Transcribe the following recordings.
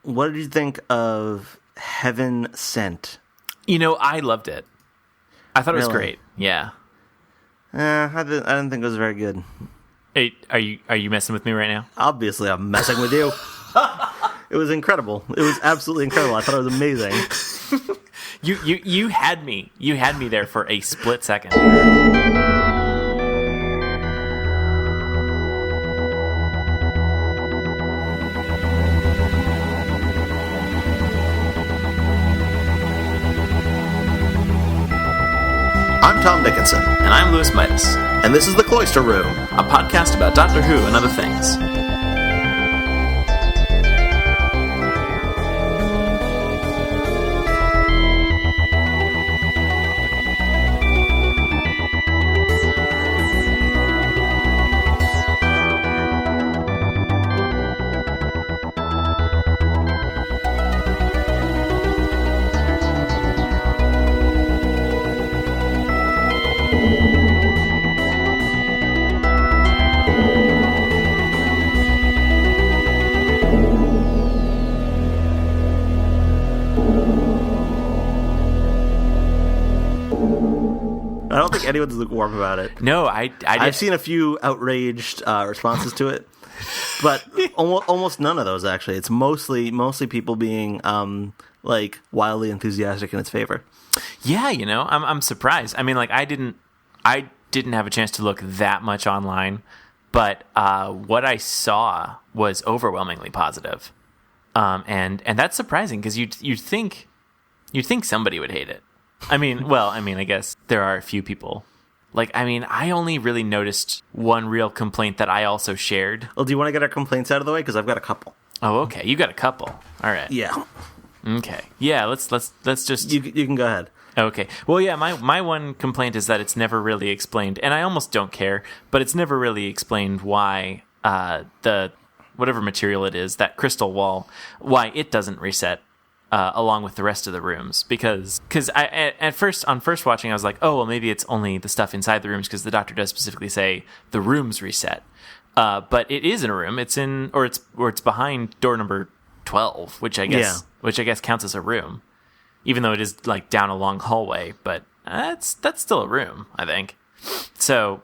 what did you think of Heaven Sent? I loved it. I thought it was Really? great. Yeah. I didn't think it was very good. Hey, are you messing with me right now? Obviously, I'm messing with you. It was incredible. It was absolutely incredible. I thought it was amazing. You had me. You had me there for a split second. I'm Tom Dickinson, And I'm Louis Midas, and this is the Cloister Room. a podcast about Doctor Who and other things. I don't think anyone's lukewarm about it. No, I've seen a few outraged responses to it, but almost none of those actually. It's mostly people being like wildly enthusiastic in its favor. Yeah, I'm surprised. I mean, like I didn't have a chance to look that much online, but what I saw was overwhelmingly positive, and that's surprising because you'd think somebody would hate it. I guess there are a few people. I only really noticed one real complaint that I also shared. Well, do you want to get our complaints out of the way? Because I've got a couple. Oh, okay. You got a couple. All right. Yeah. Okay. Yeah. Let's just. You can go ahead. Okay. Well, yeah. My one complaint is that it's never really explained, and I almost don't care, but it's never really explained why the whatever material it is, that crystal wall, why it doesn't reset. Along with the rest of the rooms, because on first watching I was like, oh well, maybe it's only the stuff inside the rooms because the Doctor does specifically say the rooms reset, but it is in a room. It's behind door number 12, which I guess counts as a room, even though it is like down a long hallway. But that's still a room, I think. So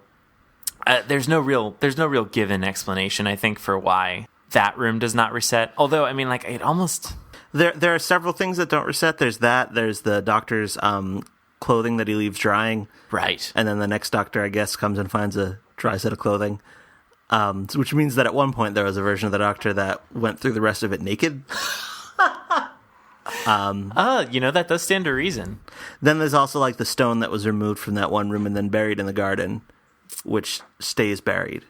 there's no real given explanation, I think, for why that room does not reset. Although it almost. There are several things that don't reset. There's the Doctor's clothing that he leaves drying. Right. And then the next Doctor, I guess, comes and finds a dry set of clothing. Which means that at one point there was a version of the Doctor that went through the rest of it naked. That does stand to reason. Then there's also like the stone that was removed from that one room and then buried in the garden, which stays buried.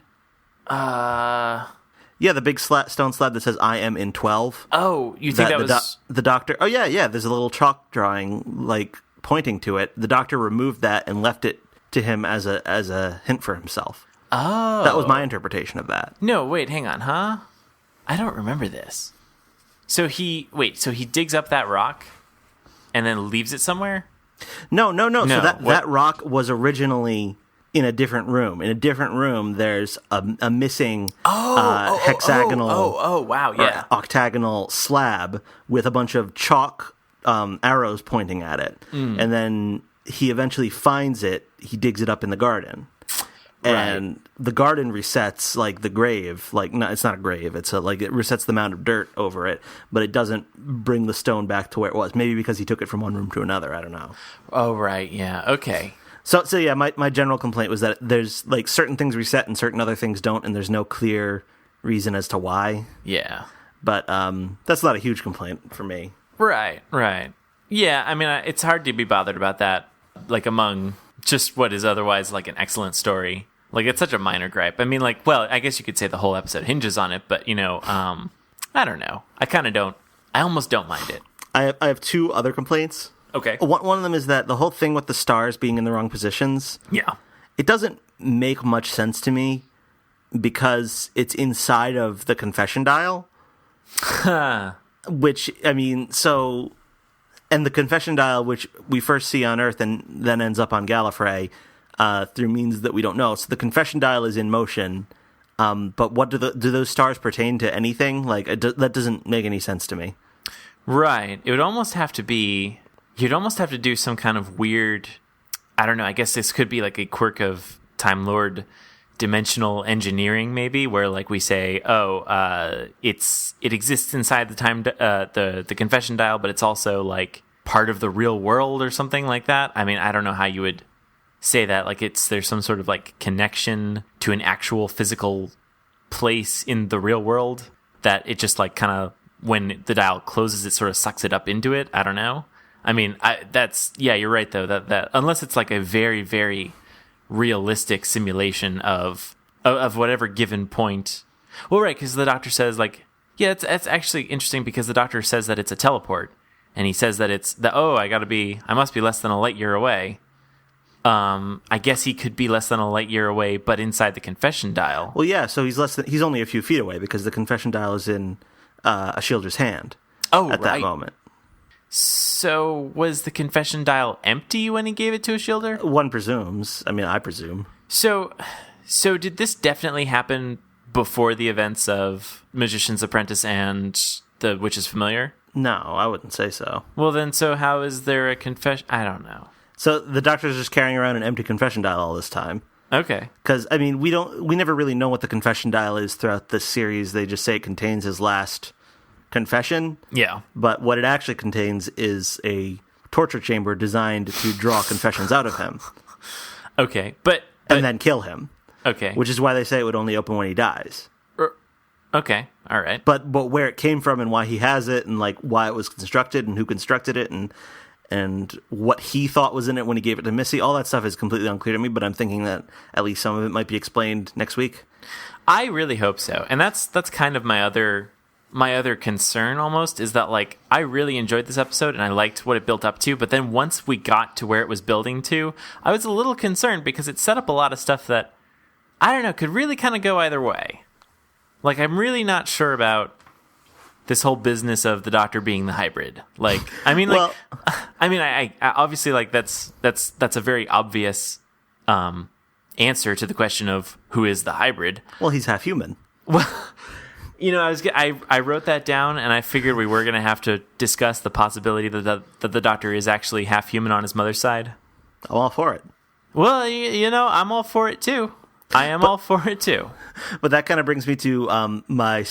Yeah, the big stone slab that says "I am in 12." Oh, you think that was the Doctor? Oh yeah. There's a little chalk drawing like pointing to it. The Doctor removed that and left it to him as a hint for himself. Oh, that was my interpretation of that. No, wait, hang on, huh? I don't remember this. So he digs up that rock and then leaves it somewhere? No. So that rock was originally in a different room. In a different room, there's a missing hexagonal wow, yeah, octagonal slab with a bunch of chalk arrows pointing at it. And then he eventually finds it. He digs it up in the garden. And the garden resets like the grave. No, it's not a grave. It resets the mound of dirt over it, but it doesn't bring the stone back to where it was. Maybe because he took it from one room to another. I don't know. Oh, right. Yeah. Okay. So yeah, my general complaint was that there's like certain things reset and certain other things don't, and there's no clear reason as to why. Yeah. But that's not a huge complaint for me. Right. Yeah, it's hard to be bothered about that, like among just what is otherwise like an excellent story. Like it's such a minor gripe. I guess you could say the whole episode hinges on it, but I don't know. I almost don't mind it. I have two other complaints. Okay. One of them is that the whole thing with the stars being in the wrong positions. Yeah. It doesn't make much sense to me because it's inside of the confession dial. Which, and the confession dial, which we first see on Earth and then ends up on Gallifrey through means that we don't know. So the confession dial is in motion But what do those stars pertain to anything? Like that doesn't make any sense to me. Right. It would almost have to be. You'd almost have to do some kind of weird. I don't know. I guess this could be like a quirk of Time Lord dimensional engineering, maybe, where like we say, it exists inside the time the confession dial, but it's also like part of the real world or something like that. I mean, I don't know how you would say that. Like there's some sort of like connection to an actual physical place in the real world that it just like kind of when the dial closes, it sort of sucks it up into it. I don't know. I mean, you're right though. That unless it's like a very, very realistic simulation of whatever given point. Well, right, because the Doctor says like, yeah, it's actually interesting because the Doctor says that it's a teleport, and he says that I must be less than a light year away. I guess he could be less than a light year away, but inside the confession dial. Well, yeah, so he's only a few feet away because the confession dial is in a Shielder's hand. At that moment. So was the confession dial empty when he gave it to a Shielder? One presumes. I mean, I presume. So did this definitely happen before the events of Magician's Apprentice and The Witch's Familiar? No, I wouldn't say so. Well, then, so how is there a confession? I don't know. So the Doctor's just carrying around an empty confession dial all this time. Okay. Because, I mean, we never really know what the confession dial is throughout this series. They just say it contains his last confession. Yeah. But what it actually contains is a torture chamber designed to draw confessions out of him. Okay. But and then kill him. Okay. Which is why they say it would only open when he dies. Okay. All right. But where it came from and why he has it and like why it was constructed and who constructed it and what he thought was in it when he gave it to Missy, all that stuff is completely unclear to me, but I'm thinking that at least some of it might be explained next week. I really hope so. And that's kind of my other concern almost is that like I really enjoyed this episode and I liked what it built up to, but then once we got to where it was building to, I was a little concerned because it set up a lot of stuff that I don't know, could really kind of go either way. Like I'm really not sure about this whole business of the Doctor being the hybrid. Like I mean like I obviously like that's a very obvious answer to the question of who is the hybrid. Well, he's half human. Well, you know, I wrote that down, and I figured we were going to have to discuss the possibility that the Doctor is actually half human on his mother's side. I'm all for it. Well, you know, I'm all for it too. All for it too. But that kind of brings me to my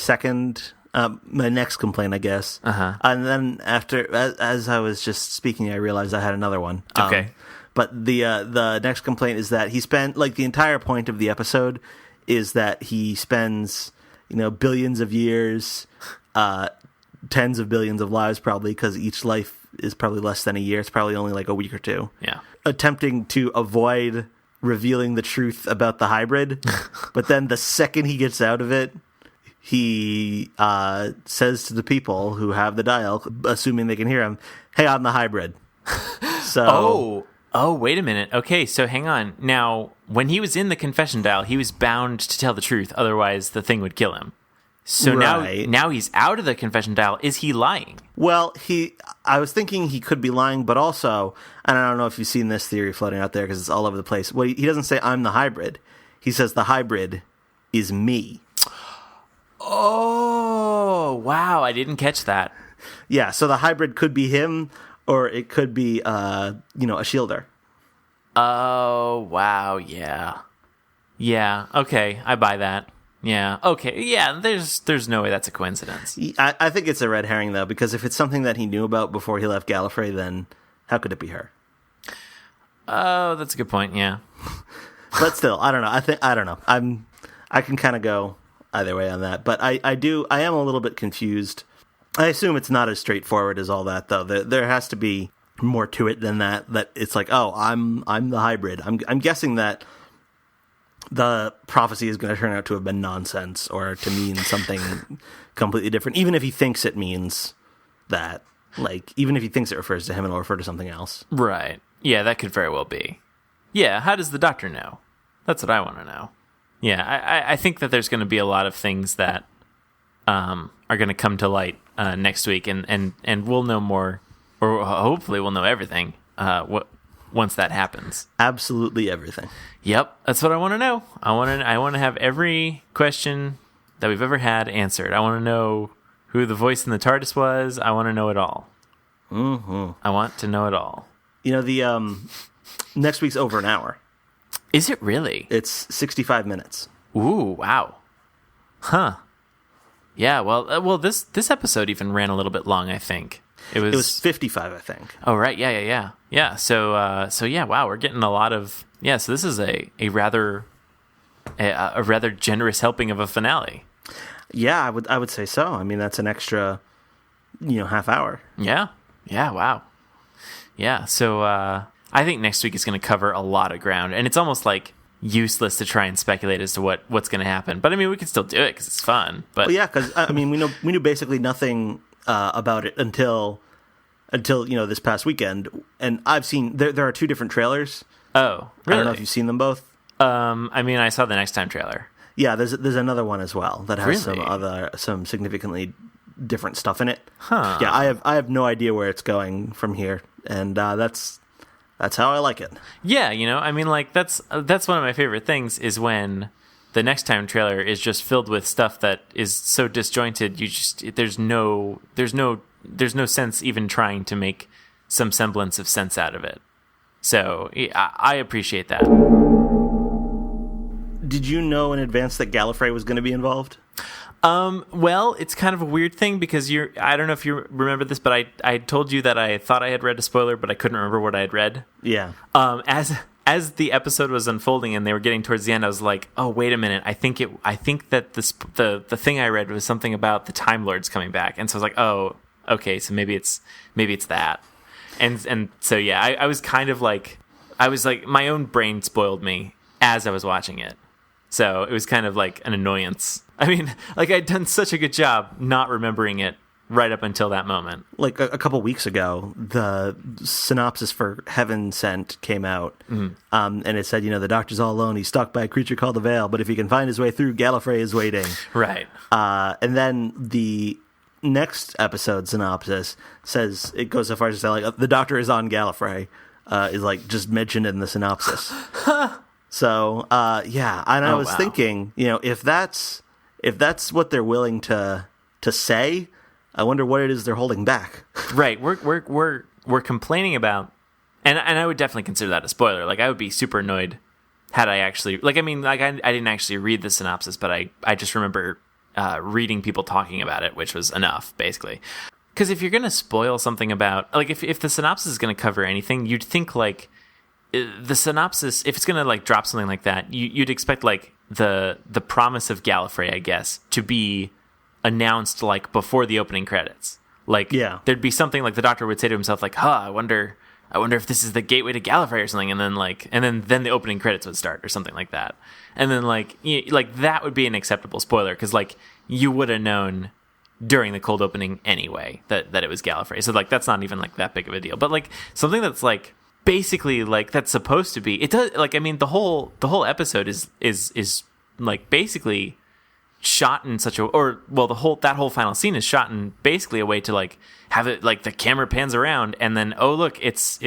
next complaint, I guess. Uh-huh. And then after, as I was just speaking, I realized I had another one. Okay. But the next complaint is that he spent like the entire point of the episode is that he spends, you know, billions of years, tens of billions of lives probably, because each life is probably less than a year. It's probably only like a week or two. Yeah. Attempting to avoid revealing the truth about the hybrid. But then the second he gets out of it, he says to the people who have the dial, assuming they can hear him, "Hey, I'm the hybrid." So. Oh, wait a minute. Okay, so hang on. Now, when he was in the confession dial, he was bound to tell the truth, otherwise the thing would kill him. So right. now he's out of the confession dial. Is he lying? Well, I was thinking he could be lying, but also, and I don't know if you've seen this theory floating out there because it's all over the place. Well, he doesn't say I'm the hybrid. He says the hybrid is me. Oh, wow. I didn't catch that. Yeah, so the hybrid could be him, or it could be, a Shielder. Oh, wow, yeah. Yeah, okay, I buy that. Yeah, okay, yeah, there's no way that's a coincidence. I think it's a red herring, though, because if it's something that he knew about before he left Gallifrey, then how could it be her? Oh, that's a good point, yeah. But still, I don't know. I don't know. I can kind of go either way on that, but I am a little bit confused. I assume it's not as straightforward as all that, though. There has to be more to it than that. That it's like, oh, I'm the hybrid. I'm guessing that the prophecy is going to turn out to have been nonsense or to mean something completely different, even if he thinks it means that. Like, even if he thinks it refers to him, it'll refer to something else. Right. Yeah, that could very well be. Yeah, how does the Doctor know? That's what I want to know. Yeah, I think that there's going to be a lot of things that are going to come to light next week, and we'll know more, or hopefully we'll know everything. once that happens? Absolutely everything. Yep, that's what I want to know. I want to have every question that we've ever had answered. I want to know who the voice in the TARDIS was. I want to know it all. Mm-hmm. I want to know it all. You know, the next week's over an hour. Is it really? It's 65 minutes. Ooh, wow. Huh. Yeah, well, this episode even ran a little bit long, I think. It was 55, I think. Oh, right. Yeah. Yeah, so yeah, wow, we're getting a lot of... Yeah, so this is a rather generous helping of a finale. Yeah, I would say so. I mean, that's an extra, half hour. Yeah, wow. Yeah, so I think next week is going to cover a lot of ground, and it's almost like useless to try and speculate as to what's going to happen. But I mean, we can still do it because it's fun. But well, yeah, because I mean, we knew basically nothing about it until this past weekend, and I've seen there are two different trailers. Oh, really? I don't know if you've seen them both. I mean, I saw the Next Time trailer. Yeah, there's another one as well that has Really? some significantly different stuff in it. Huh. Yeah, I have no idea where it's going from here, and that's how I like it. Yeah, I mean, like that's one of my favorite things is when the Next Time trailer is just filled with stuff that is so disjointed. There's no sense even trying to make some semblance of sense out of it. So I appreciate that. Did you know in advance that Gallifrey was going to be involved? Well, it's kind of a weird thing because I don't know if you remember this, but I told you that I thought I had read a spoiler, but I couldn't remember what I had read. Yeah. As the episode was unfolding and they were getting towards the end, I was like, "Oh, wait a minute! I think that the thing I read was something about the Time Lords coming back," and so I was like, "Oh, okay, so maybe it's that." And so yeah, I was kind of like, my own brain spoiled me as I was watching it, so it was kind of like an annoyance. I mean, like I'd done such a good job not remembering it right up until that moment. Like a couple weeks ago, the synopsis for Heaven Sent came out, and it said, the Doctor's all alone. He's stalked by a creature called the Veil, but if he can find his way through, Gallifrey is waiting. Right. And then the next episode synopsis says, it goes so far as to say, like, the Doctor is on Gallifrey, is like just mentioned in the synopsis. So, yeah, and I was thinking, if that's what they're willing to say, I wonder what it is they're holding back. Right. We're complaining about, and I would definitely consider that a spoiler. Like I would be super annoyed had I actually, I didn't actually read the synopsis, but I just remember reading people talking about it, which was enough, basically. Because if you're going to spoil something about, like if the synopsis is going to cover anything, you'd think like the synopsis, if it's going to like drop something like that, you'd expect like the promise of Gallifrey, I guess, to be announced like before the opening credits. Like there'd be something like the Doctor would say to himself like, I wonder if this is the gateway to Gallifrey or something, and then the opening credits would start or something like that. And then like that would be an acceptable spoiler because like you would have known during the cold opening anyway that it was Gallifrey. So like that's not even like that big of a deal. But like something that's like basically like that's supposed to be, it does, like I mean the whole episode is like basically shot in such a, that whole final scene is shot in basically a way to like have it like the camera pans around and then look, it's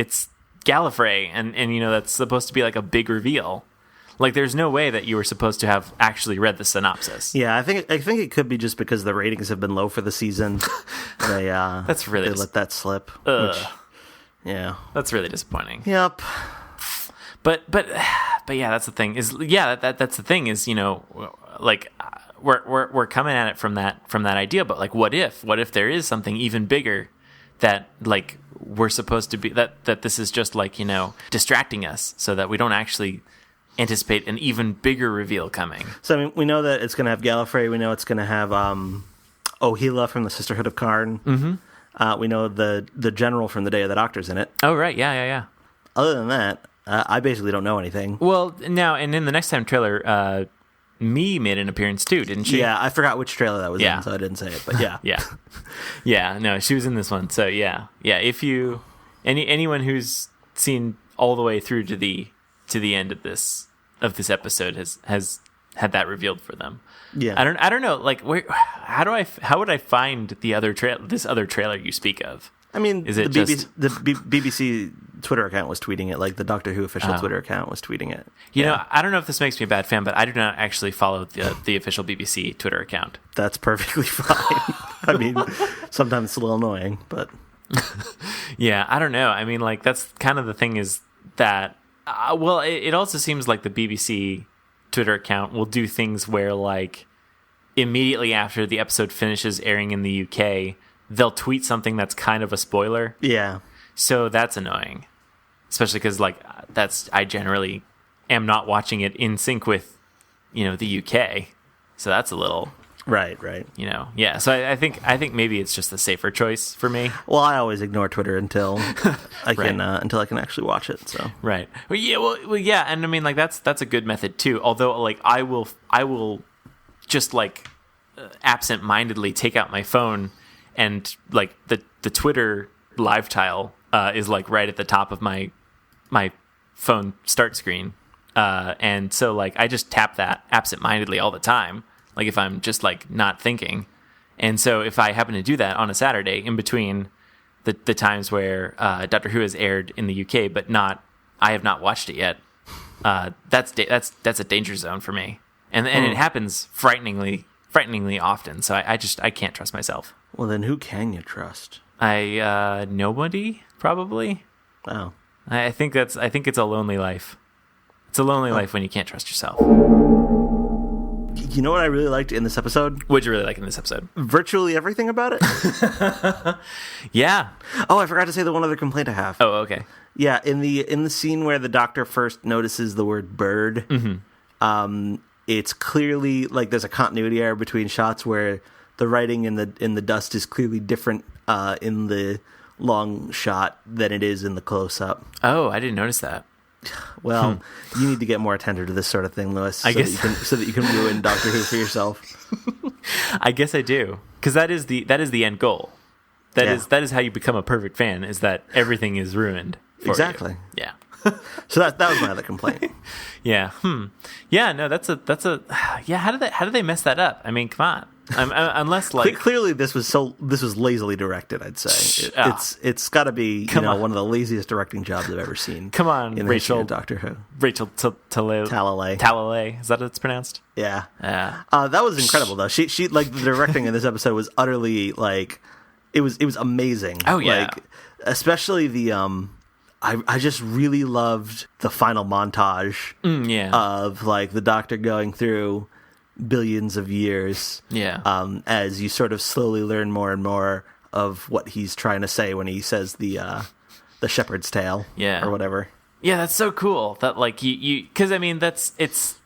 Gallifrey and that's supposed to be like a big reveal. Like there's no way that you were supposed to have actually read the synopsis. Yeah, I think it could be just because the ratings have been low for the season. They that's really let that slip. Yeah, that's really disappointing. Yep. But yeah, that's the thing. That's the thing is like we're coming at it from that idea. But like, what if there is something even bigger that like we're supposed to be that this is just like distracting us so that we don't actually anticipate an even bigger reveal coming. So I mean, we know that it's going to have Gallifrey. We know it's going to have Ohila from the Sisterhood of Karn. Mm-hmm. We know the general from the Day of the Doctor's in it. Oh right, yeah. Other than that, I basically don't know anything. Well, now and in the Next Time trailer, Me made an appearance too, didn't she? Yeah, I forgot which trailer that was in, so I didn't say it. But yeah, yeah. No, she was in this one. So yeah. If you anyone who's seen all the way through to the end of this episode has had that revealed for them. Yeah, I don't know. Like, how would I find this other trailer you speak of? I mean, is it the BBC Twitter account was tweeting it, like the Doctor Who official Twitter account was tweeting it. You know, I don't know if this makes me a bad fan, but I do not actually follow the official BBC Twitter account. That's perfectly fine. I mean, sometimes it's a little annoying, but... Yeah, I don't know. I mean, like, that's kind of the thing is that... well, it also seems like the BBC Twitter account will do things where, like, immediately after the episode finishes airing in the UK, they'll tweet something that's kind of a spoiler. Yeah. So that's annoying. Especially because, like, I generally am not watching it in sync with, you know, the UK. So that's a little... Right. You know, yeah. So I think maybe it's just the safer choice for me. Well, I always ignore Twitter until I can actually watch it. So right. Well, yeah. And I mean, like that's a good method too. Although, like, I will just like absent-mindedly take out my phone and like the Twitter live tile is like right at the top of my phone start screen, and so like I just tap that absent-mindedly all the time. Like if I'm just like not thinking. And so if I happen to do that on a Saturday in between the times where Doctor Who has aired in the UK, but I have not watched it yet, that's a danger zone for me. And it happens frighteningly often. So I can't trust myself. Well, then who can you trust? Nobody, probably. Oh. I think it's a lonely life. It's a lonely life when you can't trust yourself. You know what I really liked in this episode? What'd you really like in this episode? Virtually everything about it. Yeah. Oh, I forgot to say the one other complaint I have. Oh, okay. Yeah, in the scene where the Doctor first notices the word bird, it's clearly like there's a continuity error between shots where the writing in the dust is clearly different in the long shot than it is in the close up. Oh, I didn't notice that. Well, you need to get more attentive to this sort of thing, Lewis, so that you can ruin Doctor Who for yourself. I guess I do, because that is the end goal. That is how you become a perfect fan. Is that everything is ruined? Exactly. You. Yeah. So that was my other complaint. Yeah. Yeah. No. That's a. Yeah. How did they mess that up? I mean, come on. Unless like clearly this was lazily directed. I'd say it's got to be one of the laziest directing jobs I've ever seen. Come on, in Rachel. of Doctor Who. Rachel Talalay. Talalay. Is that how it's pronounced? Yeah. Yeah. That was incredible though. She like the directing in this episode was utterly like it was amazing. Oh yeah. Like especially the I just really loved the final montage of like the Doctor going through billions of years. Yeah. As you sort of slowly learn more and more of what he's trying to say when he says the shepherd's tale. Yeah. Or whatever. Yeah, that's so cool. That like you because I mean it's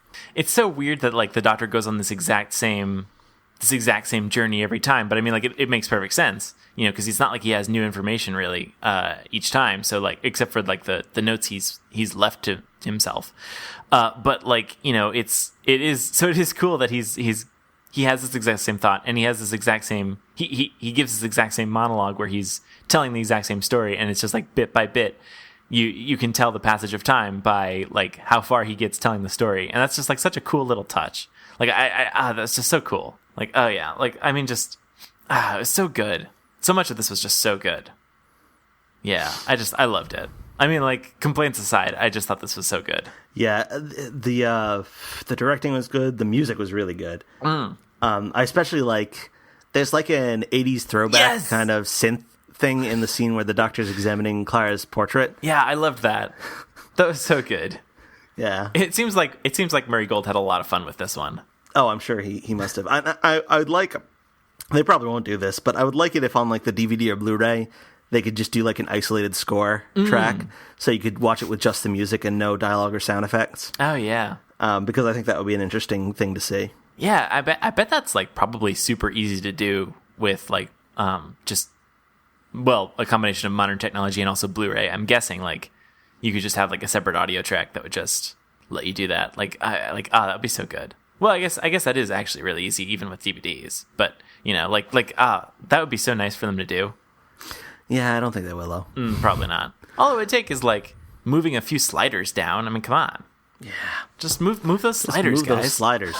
so weird that like the Doctor goes on this exact same journey every time, but I mean like it makes perfect sense. You know, because it's not like he has new information really each time. So like, except for like the notes he's left to himself. But like, you know, it is cool that he has this exact same thought, and he has this exact same he gives this exact same monologue where he's telling the exact same story, and it's just like bit by bit. You can tell the passage of time by like how far he gets telling the story, and that's just like such a cool little touch. Like that's just so cool. Like oh yeah, like I mean just it was so good. So much of this was just so good. Yeah, I loved it. I mean, like, complaints aside, I just thought this was so good. Yeah, the directing was good. The music was really good. I especially like, there's like an 80s throwback kind of synth thing in the scene where the Doctor's examining Clara's portrait. Yeah, I loved that. That was so good. Yeah. It seems like Murray Gold had a lot of fun with this one. Oh, I'm sure he must have. I would like... They probably won't do this, but I would like it if on like the DVD or Blu-ray they could just do like an isolated score track, so you could watch it with just the music and no dialogue or sound effects. Oh yeah, because I think that would be an interesting thing to see. Yeah, I bet that's like probably super easy to do with like just a combination of modern technology and also Blu-ray. I'm guessing like you could just have like a separate audio track that would just let you do that. That would be so good. Well, I guess that is actually really easy even with DVDs, but. You know, that would be so nice for them to do. Yeah, I don't think they will, though. Probably not. All it would take is, like, moving a few sliders down. I mean, come on. Yeah. Just move those sliders, guys. Those sliders.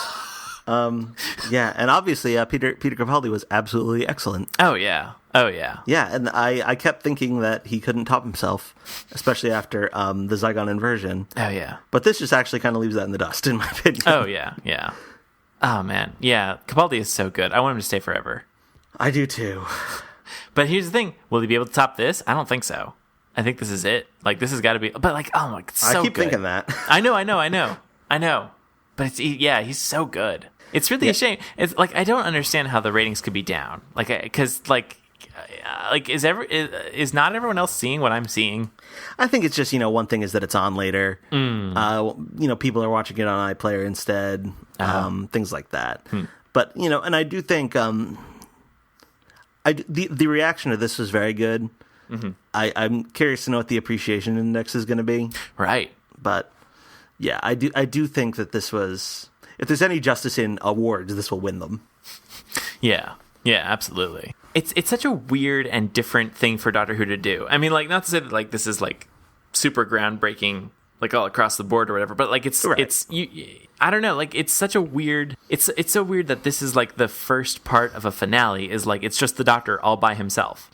Yeah, and obviously Peter Capaldi was absolutely excellent. Oh yeah. Yeah, and I kept thinking that he couldn't top himself, especially after the Zygon inversion. Oh yeah. But this just actually kind of leaves that in the dust, in my opinion. Oh yeah. Oh man, yeah. Capaldi is so good. I want him to stay forever. I do too. But here's the thing: will he be able to top this? I don't think so. I think this is it. Like this has got to be. But like, oh my, it's so I keep good. thinking that. I know. But he's so good. It's really a shame. It's like I don't understand how the ratings could be down. Like, because is not everyone else seeing what I'm seeing? I think it's just, one thing is that it's on later. People are watching it on iPlayer instead. Things like that. But and I do think the reaction to this was very good. Mm-hmm. I'm curious to know what the appreciation index is going to be. Right. But yeah, I do think that this was, if there's any justice in awards, this will win them. Yeah, absolutely. It's such a weird and different thing for Doctor Who to do. I mean, like, not to say that like this is like super groundbreaking, like all across the board or whatever, but like I don't know, like it's such a weird. It's so weird that this is like the first part of a finale is like it's just the Doctor all by himself.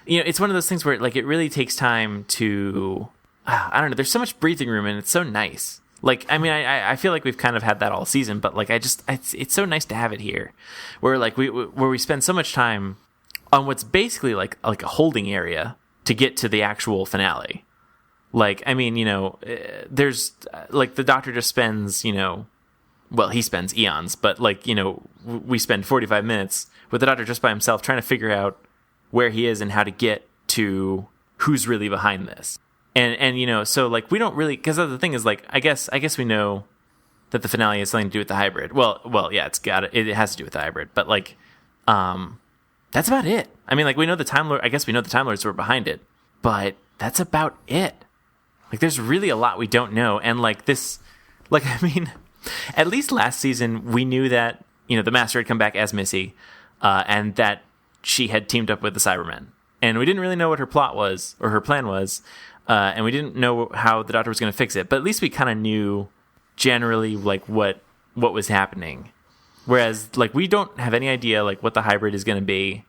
It's one of those things where like it really takes time to. I don't know. There's so much breathing room, and it's so nice. Like, I mean, I feel like we've kind of had that all season, but like, it's so nice to have it here, where like we spend so much time on what's basically like a holding area to get to the actual finale. Like, I mean, there's like the Doctor just spends, he spends eons, but like, we spend 45 minutes with the Doctor just by himself trying to figure out where he is and how to get to who's really behind this. And so like we don't really, because the thing is like I guess we know that the finale has something to do with the hybrid. Well, yeah, it has to do with the hybrid, but like, that's about it. I mean, like we know the Time Lord. I guess we know the Time Lords were behind it, but that's about it. Like, there's really a lot we don't know, and like this, like I mean, at least last season we knew that the Master had come back as Missy, and that she had teamed up with the Cybermen, and we didn't really know what her plot was or her plan was. And we didn't know how the Doctor was going to fix it, but at least we kind of knew generally like what was happening. Whereas like we don't have any idea like what the hybrid is going to be.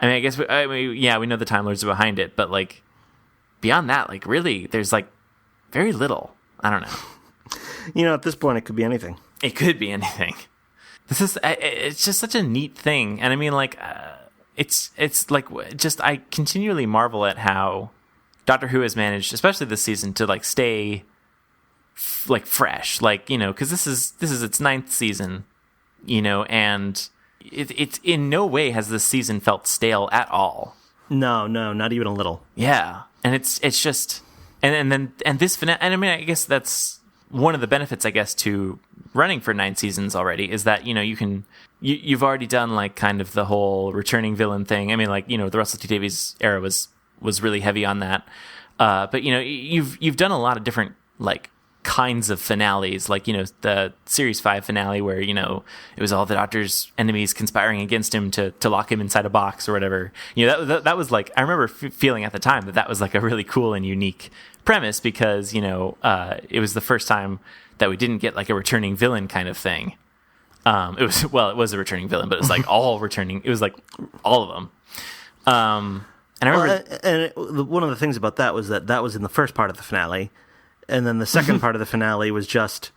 I mean, I guess we know the Time Lords are behind it, but like beyond that, like really, there's like very little. I don't know. At this point, it could be anything. It could be anything. It's just such a neat thing, and I mean, like it's like just I continually marvel at how Doctor Who has managed, especially this season, to like stay like fresh, like because this is its 9th season, and it's in no way has this season felt stale at all. No, not even a little. Yeah, and it's just and this finale, and I mean I guess that's one of the benefits I guess to running for 9 seasons already is that you've already done like kind of the whole returning villain thing. I mean like the Russell T Davies era was really heavy on that. But you've done a lot of different like kinds of finales, like the Series 5 finale where it was all the Doctor's enemies conspiring against him to lock him inside a box or whatever. That was like I remember feeling at the time that was like a really cool and unique premise because it was the first time that we didn't get like a returning villain kind of thing. It was a returning villain, but it was like all returning. It was like all of them. And I remember, one of the things about that was that was in the first part of the finale, and then the second part of the finale was just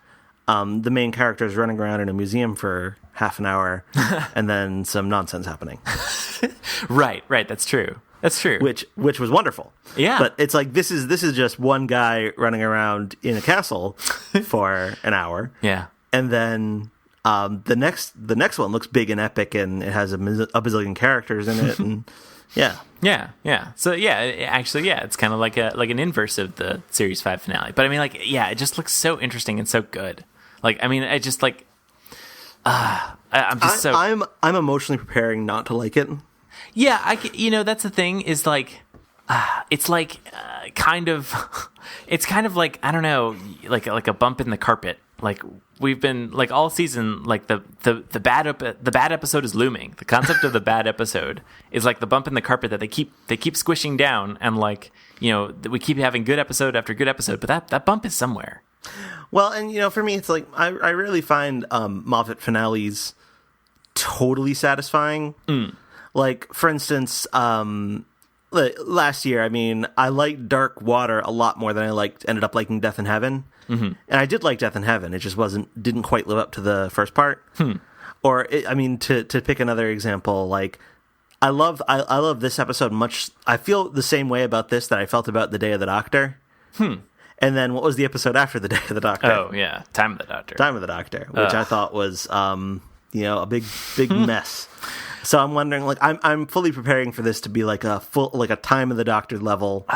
the main characters running around in a museum for half an hour, and then some nonsense happening. Right. That's true. Which was wonderful. Yeah. But it's like this is just one guy running around in a castle for an hour. Yeah. And then the next one looks big and epic, and it has a bazillion characters in it, and. Yeah. So it's kind of like an inverse of the Series 5 finale. But I mean, like, yeah, it just looks so interesting and so good. Like, I mean, I just like, I'm emotionally preparing not to like it. Yeah, that's the thing is like, it's like kind of like I don't know, like a bump in the carpet. Like we've been like all season, like the bad episode is looming. The concept of the bad episode is like the bump in the carpet that they keep squishing down, and like we keep having good episode after good episode, but that bump is somewhere. Well, and for me, it's like I really find Moffat finales totally satisfying. Like, for instance, last year, I mean, I liked Dark Water a lot more than I ended up liking Death in Heaven. And I did like Death in Heaven. It just didn't quite live up to the first part. Or, to pick another example, like, I love this episode much. I feel the same way about this that I felt about The Day of the Doctor. And then what was the episode after The Day of the Doctor? Oh, yeah. Time of the Doctor. Time of the Doctor, which I thought was, a big mess. So I'm wondering, like, I'm fully preparing for this to be like a Time of the Doctor level,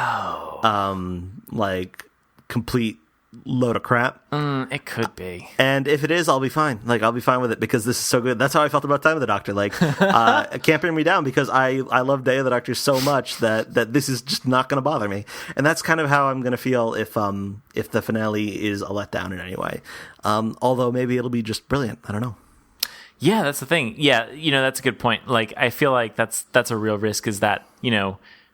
complete load of crap. It could be. And if it is, I'll be fine. Like, I'll be fine with it because this is so good. That's how I felt about Time of the Doctor. Like, it can't bring me down because I love Day of the Doctor so much that this is just not going to bother me. And that's kind of how I'm going to feel if the finale is a letdown in any way. Although maybe it'll be just brilliant. I don't know. Yeah, that's the thing. Yeah, that's a good point. Like, I feel like that's a real risk is that,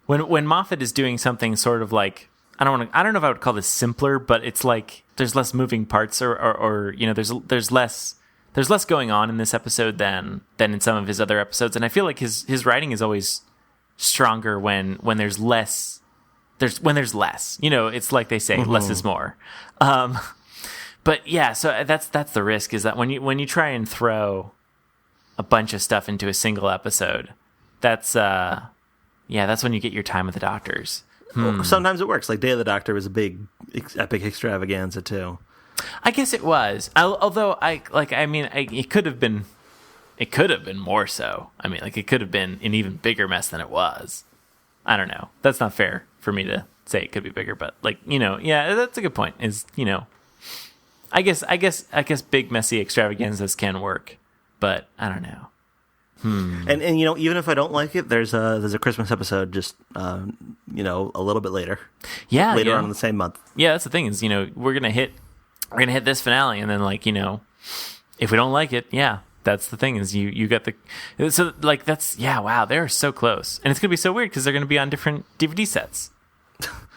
when Moffat is doing something sort of like, I don't know if I would call this simpler, but it's like there's less moving parts or there's less going on in this episode than in some of his other episodes. And I feel like his writing is always stronger when there's less. It's like they say, less is more. But yeah, so that's the risk is that when you try and throw a bunch of stuff into a single episode, that's when you get your Time of the Doctors. Sometimes it works. Like Day of the Doctor was a big epic extravaganza too. I guess it was. Although it could have been more so. I mean, like, it could have been an even bigger mess than it was. I don't know. That's not fair for me to say it could be bigger, but yeah, that's a good point. Is I guess big messy extravaganzas can work, but I don't know. And even if I don't like it, there's a Christmas episode just a little bit later. Yeah, later on in the same month. Yeah, that's the thing is we're gonna hit this finale, and then if we don't like it, yeah, that's the thing is you got the so like that's wow, they're so close, and it's gonna be so weird because they're gonna be on different DVD sets.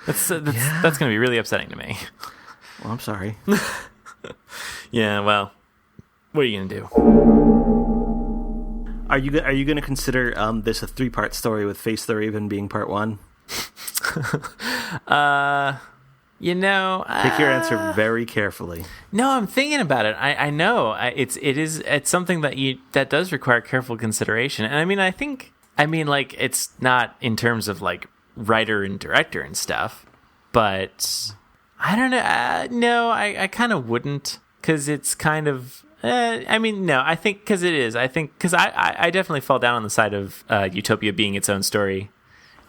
That's gonna be really upsetting to me. Well, I'm sorry. Yeah, well, what are you gonna do? Are you going to consider this a 3-part story with Face the Raven being part 1? Pick your answer very carefully. No, I'm thinking about it. I know it's something that does require careful consideration. And I mean, it's not in terms of like writer and director and stuff, but I don't know. No, I kind of wouldn't because it's kind of. No, I think because it is. I think because I definitely fall down on the side of Utopia being its own story,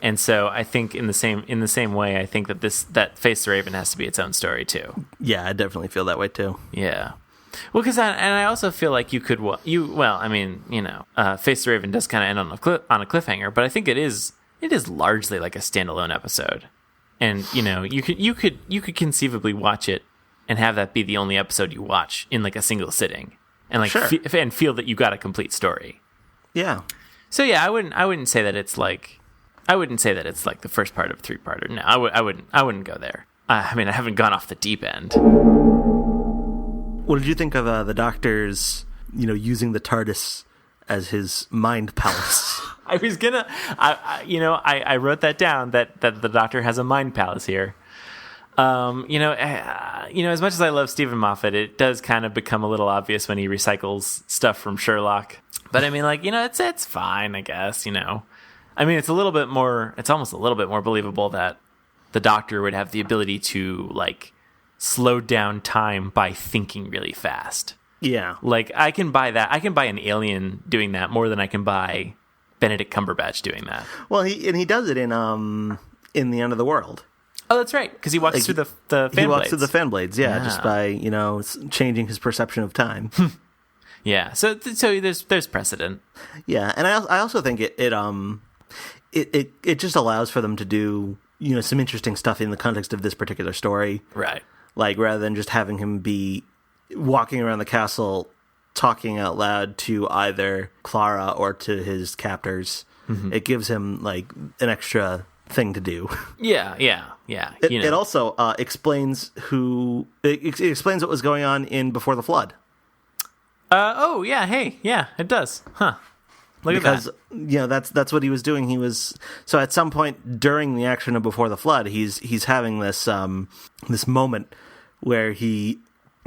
and so I think in the same way, I think that Face the Raven has to be its own story too. Yeah, I definitely feel that way too. Yeah, well, because I also feel like you could Face the Raven does kind of end on a cliffhanger, but I think it is largely like a standalone episode, and you could conceivably watch it and have that be the only episode you watch in like a single sitting, and like sure. And feel that you got a complete story. Yeah. So yeah, I wouldn't say that it's like the first part of a 3-parter. No, I wouldn't go there. I haven't gone off the deep end. What did you think of the Doctor's using the TARDIS as his mind palace? I was gonna, I wrote that down that the Doctor has a mind palace here. As much as I love Stephen Moffat, it does kind of become a little obvious when he recycles stuff from Sherlock. But it's fine, I guess. It's almost a little bit more believable that the Doctor would have the ability to like slow down time by thinking really fast. Yeah, like I can buy that. I can buy an alien doing that more than I can buy Benedict Cumberbatch doing that. Well, he does it in The End of the World. Oh, that's right, because he walks through the fan blades. He walks through the fan blades, yeah, just by changing his perception of time. Yeah, so there's precedent. Yeah, and I also think it just allows for them to do some interesting stuff in the context of this particular story, right? Like rather than just having him be walking around the castle talking out loud to either Clara or to his captors, it gives him like an extra thing to do. Yeah. It also explains it explains what was going on in Before the Flood. Oh yeah, hey, yeah, it does, huh? Look at that. Because that's what he was doing. He was so at some point during the action of Before the Flood, he's having this this moment where he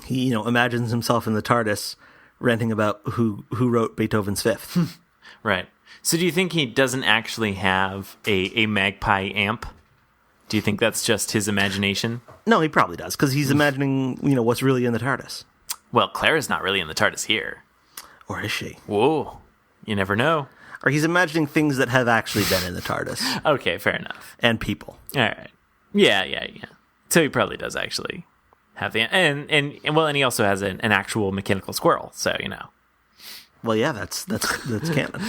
imagines himself in the TARDIS ranting about who wrote Beethoven's Fifth. Right. So do you think he doesn't actually have a magpie amp? Do you think that's just his imagination? No, he probably does, because he's imagining what's really in the TARDIS. Well, Clara's not really in the TARDIS here. Or is she? Whoa. You never know. Or he's imagining things that have actually been in the TARDIS. Okay, fair enough. And people. All right. Yeah. So he probably does actually have the and he also has an actual mechanical squirrel. So Well, yeah, that's canon.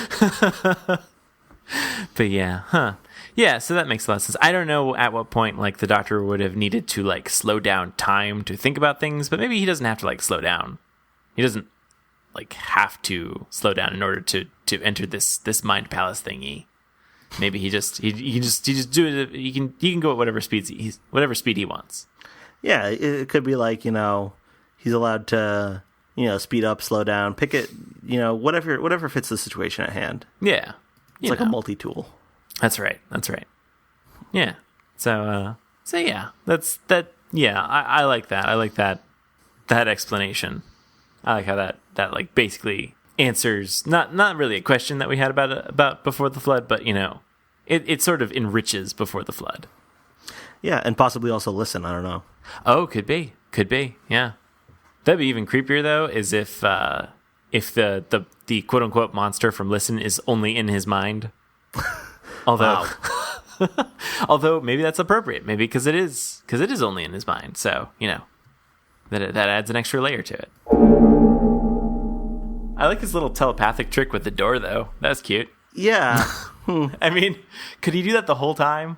But yeah, huh? Yeah. So that makes a lot of sense. I don't know at what point the Doctor would have needed to slow down time to think about things, but maybe he doesn't have to slow down. He doesn't have to slow down in order to enter this mind palace thingy. Maybe he just do it. He can go at whatever speed he wants. Yeah, it could be he's allowed to speed up, slow down, pick it, whatever fits the situation at hand. Yeah, it's like a multi-tool. That's right. Yeah. So yeah, that's that. Yeah, I like that. I like that explanation. I like how that basically answers not really a question that we had about Before the Flood, but it sort of enriches Before the Flood. Yeah, and possibly also listen. I don't know. Oh, could be. Yeah, that'd be even creepier though. Is if the quote unquote monster from Listen is only in his mind. Although, although maybe that's appropriate. Maybe because it is only in his mind. So that adds an extra layer to it. I like his little telepathic trick with the door, though. That's cute. Yeah. I mean, could he do that the whole time?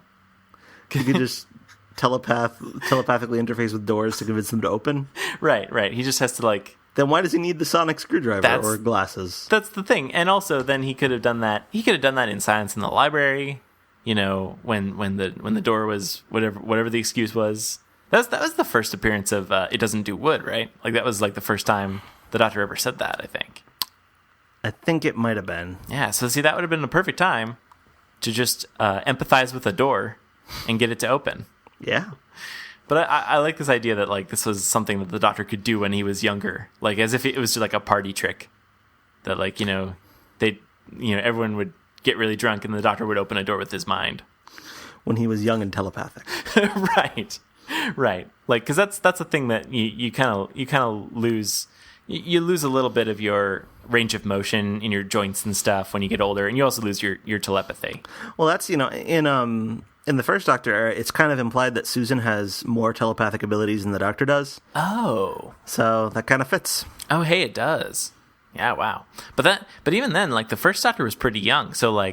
He could just telepathically interface with doors to convince them to open? Right. He just has to, Then why does he need the sonic screwdriver or glasses? That's the thing. And also, then he could have done that. He could have done that in Silence in the Library, when the door was, whatever the excuse was. That was the first appearance of It Doesn't Do Wood, right? That was, the first time the Doctor ever said that, I think. I think it might have been. Yeah, so see, that would have been the perfect time to just empathize with a door and get it to open. Yeah. But I like this idea that this was something that the Doctor could do when he was younger, as if it was just a party trick. That everyone would get really drunk and the Doctor would open a door with his mind. When he was young and telepathic. Right. Because that's the thing that you kind of lose. You lose a little bit of your range of motion in your joints and stuff when you get older, and you also lose your telepathy. Well, that's in the first Doctor era, it's kind of implied that Susan has more telepathic abilities than the Doctor does. Oh, so that kind of fits. Oh, hey, it does. Yeah, wow. But even then, the first Doctor was pretty young, so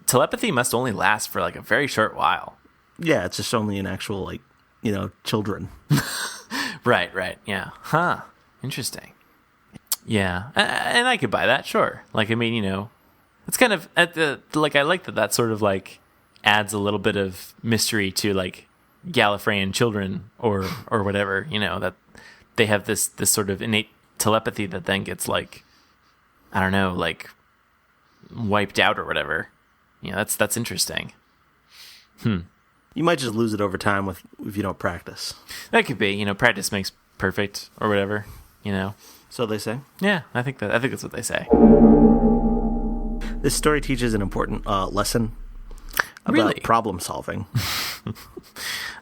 telepathy must only last for a very short while. Yeah, it's just only in actual children. Right. Yeah. Huh. Interesting. Yeah, and I could buy that, sure. It's kind of at the I like that sort of adds a little bit of mystery to Gallifreyan children or whatever. That they have this sort of innate telepathy that then gets I don't know, wiped out or whatever. That's interesting. You might just lose it over time if you don't practice. That could be. Practice makes perfect or whatever. So they say. Yeah, I think that's what they say. This story teaches an important lesson about problem solving.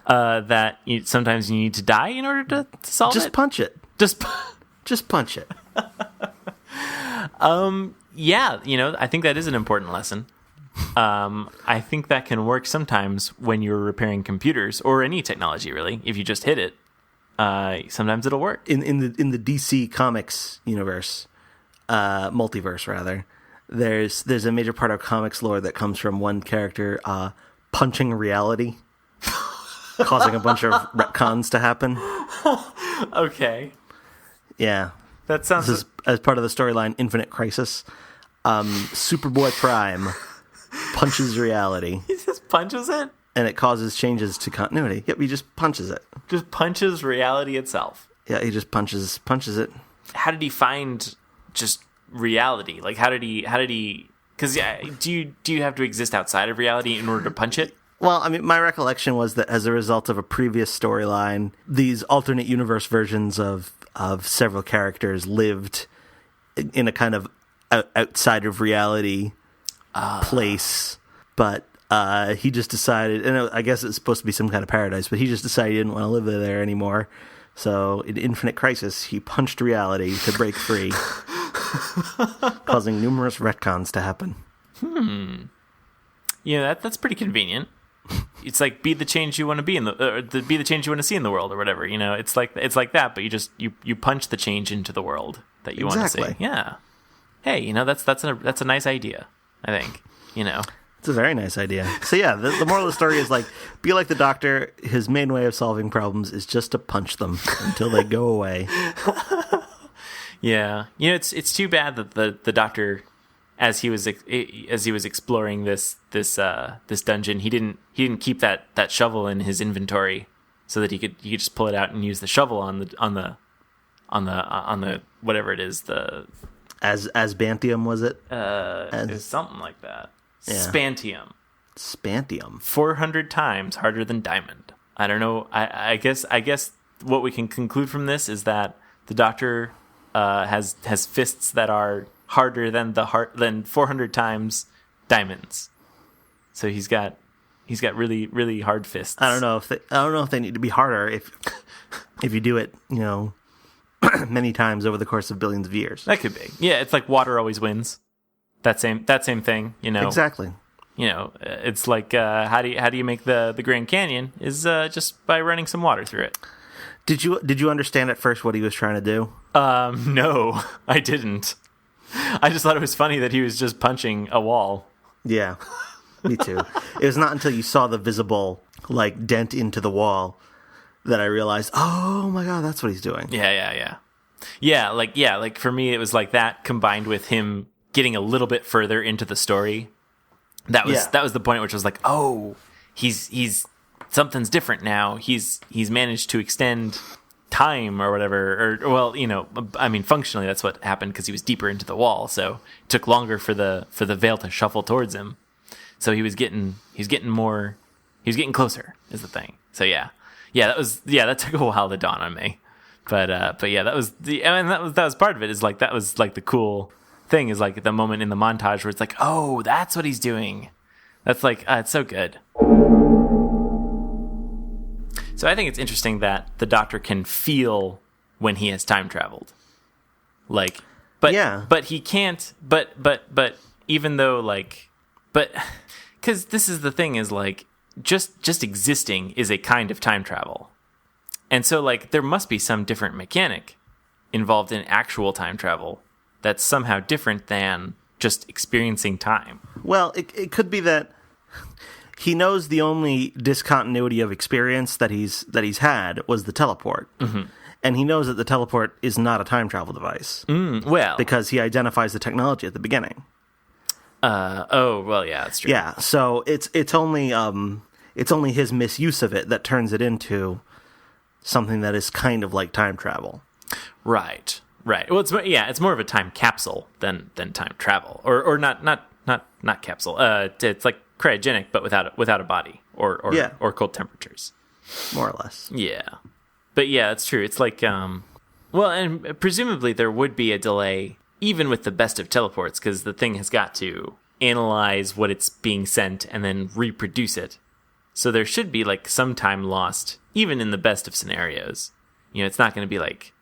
That sometimes you need to die in order to solve it. Just punch it. Just punch it. Yeah, I think that is an important lesson. I think that can work sometimes when you're repairing computers or any technology, really. If you just hit it, sometimes it'll work. In the DC Comics universe, multiverse rather, there's a major part of comics lore that comes from one character punching reality, causing a bunch of retcons to happen. Okay. Yeah. That sounds... This is as part of the storyline Infinite Crisis. Superboy Prime punches reality. He just punches it? And it causes changes to continuity. Yep, he just punches it. Just punches reality itself. Yeah, he just punches it. How did he find just reality? Like, how did he? Because do you have to exist outside of reality in order to punch it? Well, I mean, my recollection was that as a result of a previous storyline, these alternate universe versions of several characters lived in a kind of outside of reality place, but he just decided, and I guess it's supposed to be some kind of paradise, but he just decided he didn't want to live there anymore. So, in Infinite Crisis, he punched reality to break free, causing numerous retcons to happen. Yeah, that's pretty convenient. It's like be the change you want to be be the change you want to see in the world, or whatever. You know, it's like that, but you punch the change into the world that you want to see. Yeah. Hey, you know, that's a nice idea. I think, you know. It's a very nice idea. So yeah, the moral of the story is like, be like the Doctor. His main way of solving problems is just to punch them until they go away. Yeah, you know, it's too bad that the Doctor, as he was exploring this dungeon, he didn't keep that shovel in his inventory so that he could just pull it out and use the shovel on the whatever it is, the Asbantium, was it? It was something like that. Yeah. Spantium. 400 times harder than diamond. I don't know. I guess what we can conclude from this is that the Doctor has fists that are harder than 400 times diamonds. So he's got really, really hard fists. I don't know if they need to be harder if you do it, you know, many times over the course of billions of years. That could be. Yeah, it's like water always wins. That same thing, you know. Exactly. You know, it's like how do you make the Grand Canyon is just by running some water through it. Did you understand at first what he was trying to do? No, I didn't. I just thought it was funny that he was just punching a wall. Yeah, me too. It was not until you saw the visible like dent into the wall that I realized, oh my god, that's what he's doing. Yeah. Like for me, it was like that combined with him getting a little bit further into the story. That was the point, which was like, oh, he's something's different now. He's managed to extend time or whatever, or well, you know, I mean, functionally that's what happened because he was deeper into the wall, so it took longer for the veil to shuffle towards him. So he was getting closer is the thing. So that took a while to dawn on me, but yeah, that was part of it. Is like that was like the cool thing is like the moment in the montage where it's like, oh, that's what he's doing. That's like it's so good. So I think it's interesting that the Doctor can feel when he has time traveled. Like, but he can't. But even though because this is the thing is like just existing is a kind of time travel, and so like there must be some different mechanic involved in actual time travel that's somehow different than just experiencing time. Well, it could be that he knows the only discontinuity of experience that he's had was the teleport. Mm-hmm. And he knows that the teleport is not a time travel device. Well, because he identifies the technology at the beginning. Yeah, that's true. Yeah, so it's only his misuse of it that turns it into something that is kind of like time travel. Right. Well, it's more of a time capsule than time travel, or not capsule. It's like cryogenic, but without a body or cold temperatures, more or less. Yeah, but yeah, it's true. It's like well, and presumably there would be a delay even with the best of teleports because the thing has got to analyze what it's being sent and then reproduce it. So there should be like some time lost, even in the best of scenarios. You know, it's not going to be like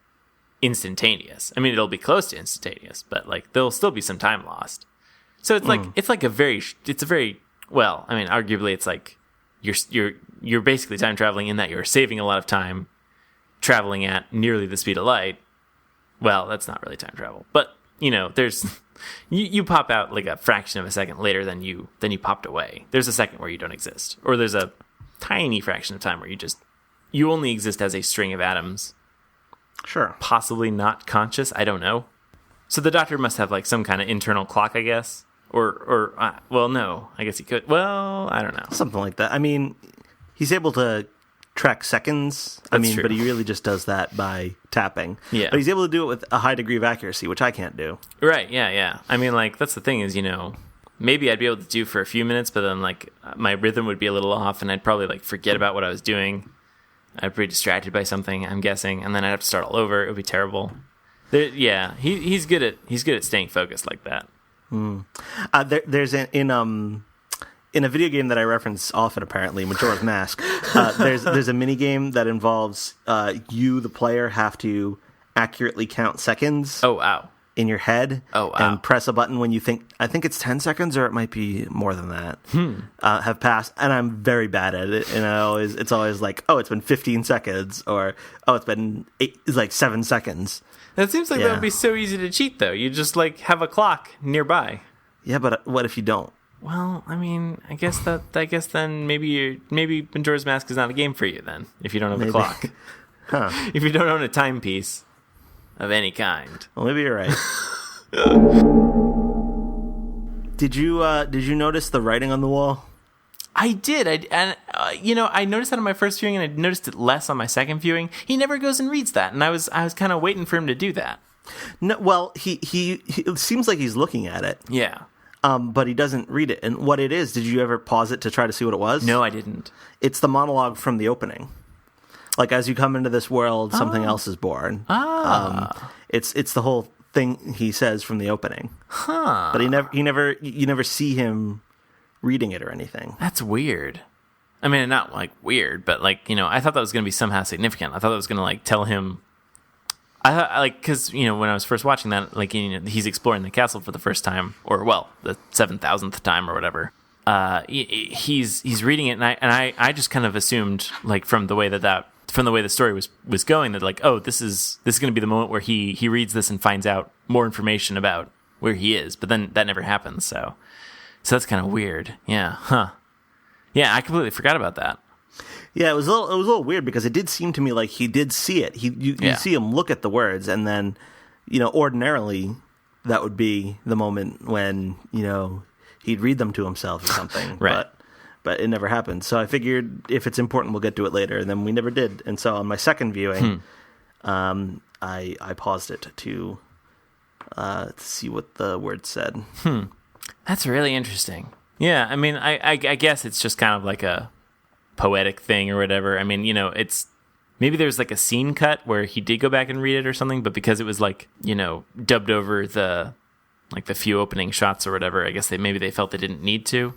instantaneous. I mean, it'll be close to instantaneous, but like there'll still be some time lost. So it's a very well. I mean, arguably, it's like you're basically time traveling in that you're saving a lot of time traveling at nearly the speed of light. Well, that's not really time travel, but you know, there's you pop out like a fraction of a second later than you popped away. There's a second where you don't exist, or there's a tiny fraction of time where you only exist as a string of atoms. Sure. Possibly not conscious. I don't know. So the Doctor must have like some kind of internal clock, I guess, well, no, I guess he could. Well, I don't know. Something like that. I mean, he's able to track seconds. True. But he really just does that by tapping. Yeah. But he's able to do it with a high degree of accuracy, which I can't do. Right, yeah. I mean, like, that's the thing is, maybe I'd be able to do for a few minutes, but then, like, my rhythm would be a little off, and I'd probably, like, forget about what I was doing. I'd be distracted by something, I'm guessing, and then I'd have to start all over. It would be terrible. He's good at staying focused like that. There's in a video game that I reference often, apparently, Majora's Mask. There's a mini game that involves you, the player, have to accurately count seconds. Oh wow! In your head. Oh wow! And press a button when you think. I think it's 10 seconds, or it might be more than that. Have passed, and I'm very bad at it. And it's always like, oh, it's been 15 seconds, or oh, it's been 7 seconds. That seems like that would be so easy to cheat, though. You just like have a clock nearby. Yeah, but what if you don't? Well, I mean, I guess then maybe Majora's Mask is not a game for you then if you don't have a clock. Huh. If you don't own a timepiece of any kind. Well, maybe you're right. Did you notice the writing on the wall? I did. I noticed that on my first viewing, and I noticed it less on my second viewing. He never goes and reads that, and I was kind of waiting for him to do that. No, well, he it seems like he's looking at it. Yeah. But he doesn't read it. And what it is, did you ever pause it to try to see what it was? No, I didn't. It's the monologue from the opening. Like, as you come into this world, something else is born. It's the whole thing he says from the opening. Huh. But you never see him reading it or anything. That's weird. I mean, not like weird, but like, I thought that was going to be somehow significant. I thought that was going to like tell him. Because when I was first watching that, like, he's exploring the castle for the first time, or well, the 7,000th time or whatever. He's reading it, and I just kind of assumed, like, from the way from the way the story was going, that like, oh, this is going to be the moment where he reads this and finds out more information about where he is. But then that never happens, so that's kind of weird. Yeah, huh? Yeah, I completely forgot about that. Yeah, it was a little weird because it did seem to me like he did see it. You see him look at the words, and then, ordinarily that would be the moment when, he'd read them to himself or something. Right. But it never happened. So I figured if it's important, we'll get to it later. And then we never did. And so on my second viewing, I paused it to see what the words said. That's really interesting. Yeah, I mean, I guess it's just kind of like a poetic thing or whatever. I mean, it's maybe there's like a scene cut where he did go back and read it or something, but because it was like, dubbed over the few opening shots or whatever, I guess they felt they didn't need to.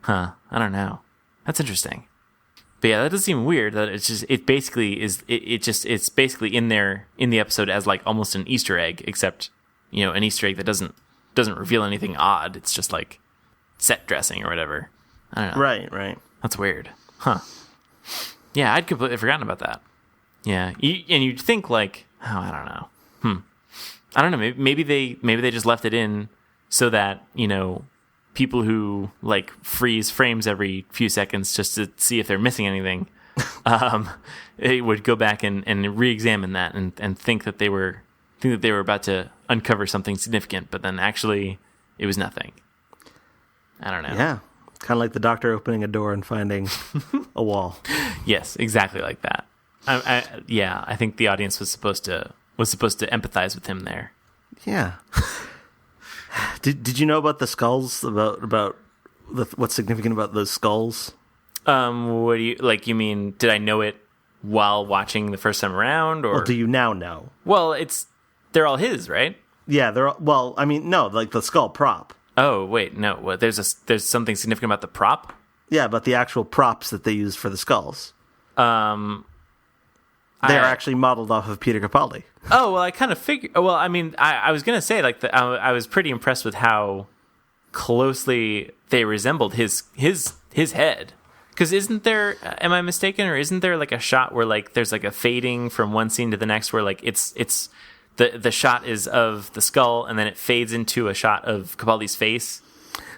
Huh, I don't know. That's interesting. But yeah, that does seem weird that it's basically in there in the episode as like almost an Easter egg, except, an Easter egg that doesn't reveal anything odd. It's just like set dressing or whatever. I don't know. Right. That's weird. Huh. Yeah, I'd completely forgotten about that. Yeah, and you'd think like, oh, I don't know. I don't know. Maybe they just left it in so that people who like freeze frames every few seconds just to see if they're missing anything, it would go back and re-examine that and think that they were about to uncover something significant, but then actually it was nothing. I don't know. Yeah. Kind of like the doctor opening a door and finding a wall. Yes, exactly like that. I think the audience was supposed to empathize with him there. Yeah. Did you know about the skulls? About what's significant about those skulls? What do you like? You mean did I know it while watching the first time around, or do you now know? Well, they're all his, right? Yeah, they're all, well. I mean, no, like the skull prop. Oh wait, no. What, there's something significant about the prop? Yeah, but the actual props that they used for the skulls. They are actually modeled off of Peter Capaldi. Oh well, I kind of figured. Well, I mean, I was gonna say like I was pretty impressed with how closely they resembled his head. Because isn't there? Am I mistaken, or isn't there like a shot where like there's like a fading from one scene to the next, where like it's the shot is of the skull, and then it fades into a shot of Capaldi's face?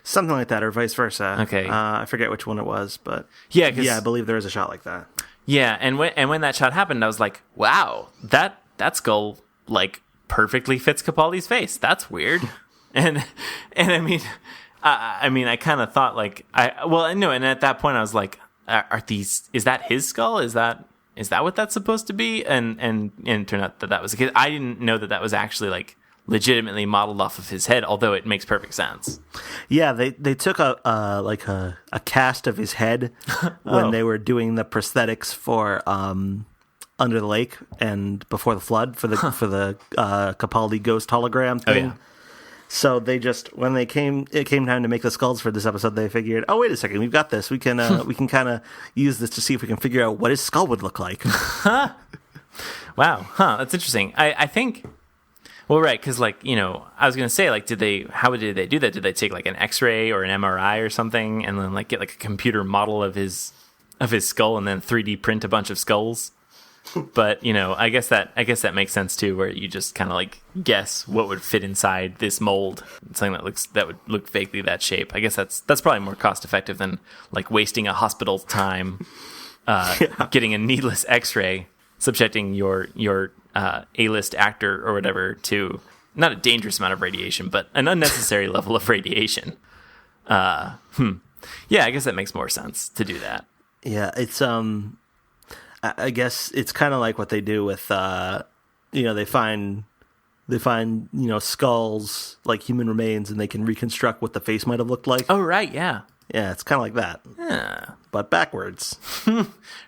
Something like that, or vice versa. Okay, I forget which one it was, but yeah, I believe there is a shot like that. Yeah, and when that shot happened, I was like, wow, that skull like perfectly fits Capaldi's face. That's weird. and I mean, I mean, I kind of thought like and at that point I was like, is that his skull? Is that what that's supposed to be? And it turned out that was the case. I didn't know that was actually like legitimately modeled off of his head, although it makes perfect sense. Yeah, they took a cast of his head when they were doing the prosthetics for Under the Lake and Before the Flood for the Capaldi ghost hologram thing. Oh, yeah. So they just, when it came time to make the skulls for this episode, they figured, oh, wait a second, we've got this. We can kind of use this to see if we can figure out what his skull would look like. Wow, that's interesting. I think, well, right, because like, I was gonna say, like, how did they do that? Did they take like an X-ray or an MRI or something, and then like get like a computer model of his skull, and then 3D print a bunch of skulls? But I guess that makes sense too, where you just kind of like guess what would fit inside this mold, something that would look vaguely that shape. I guess that's probably more cost effective than like wasting a hospital time getting a needless X-ray, subjecting your A-list actor or whatever to not a dangerous amount of radiation, but an unnecessary level of radiation. Yeah, I guess that makes more sense to do that. Yeah, it's I guess it's kind of like what they do with, they find skulls, like human remains, and they can reconstruct what the face might have looked like. Oh, right, yeah. Yeah, it's kind of like that. Yeah. But backwards.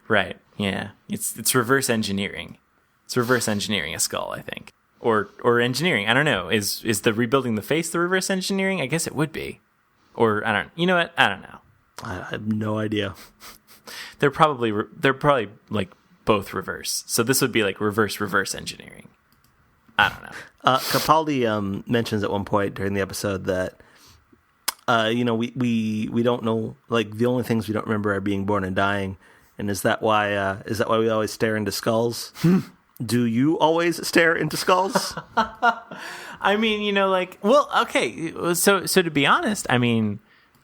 Right, yeah. It's reverse engineering. It's reverse engineering a skull, I think. Or engineering, I don't know. Is the rebuilding the face the reverse engineering? I guess it would be. Or, you know what? I don't know. I have no idea. They're probably like both reverse. So this would be like reverse engineering. I don't know. Capaldi mentions at one point during the episode that we don't know, like the only things we don't remember are being born and dying. And is that why we always stare into skulls? Do you always stare into skulls? I mean, well, okay. So to be honest, I mean,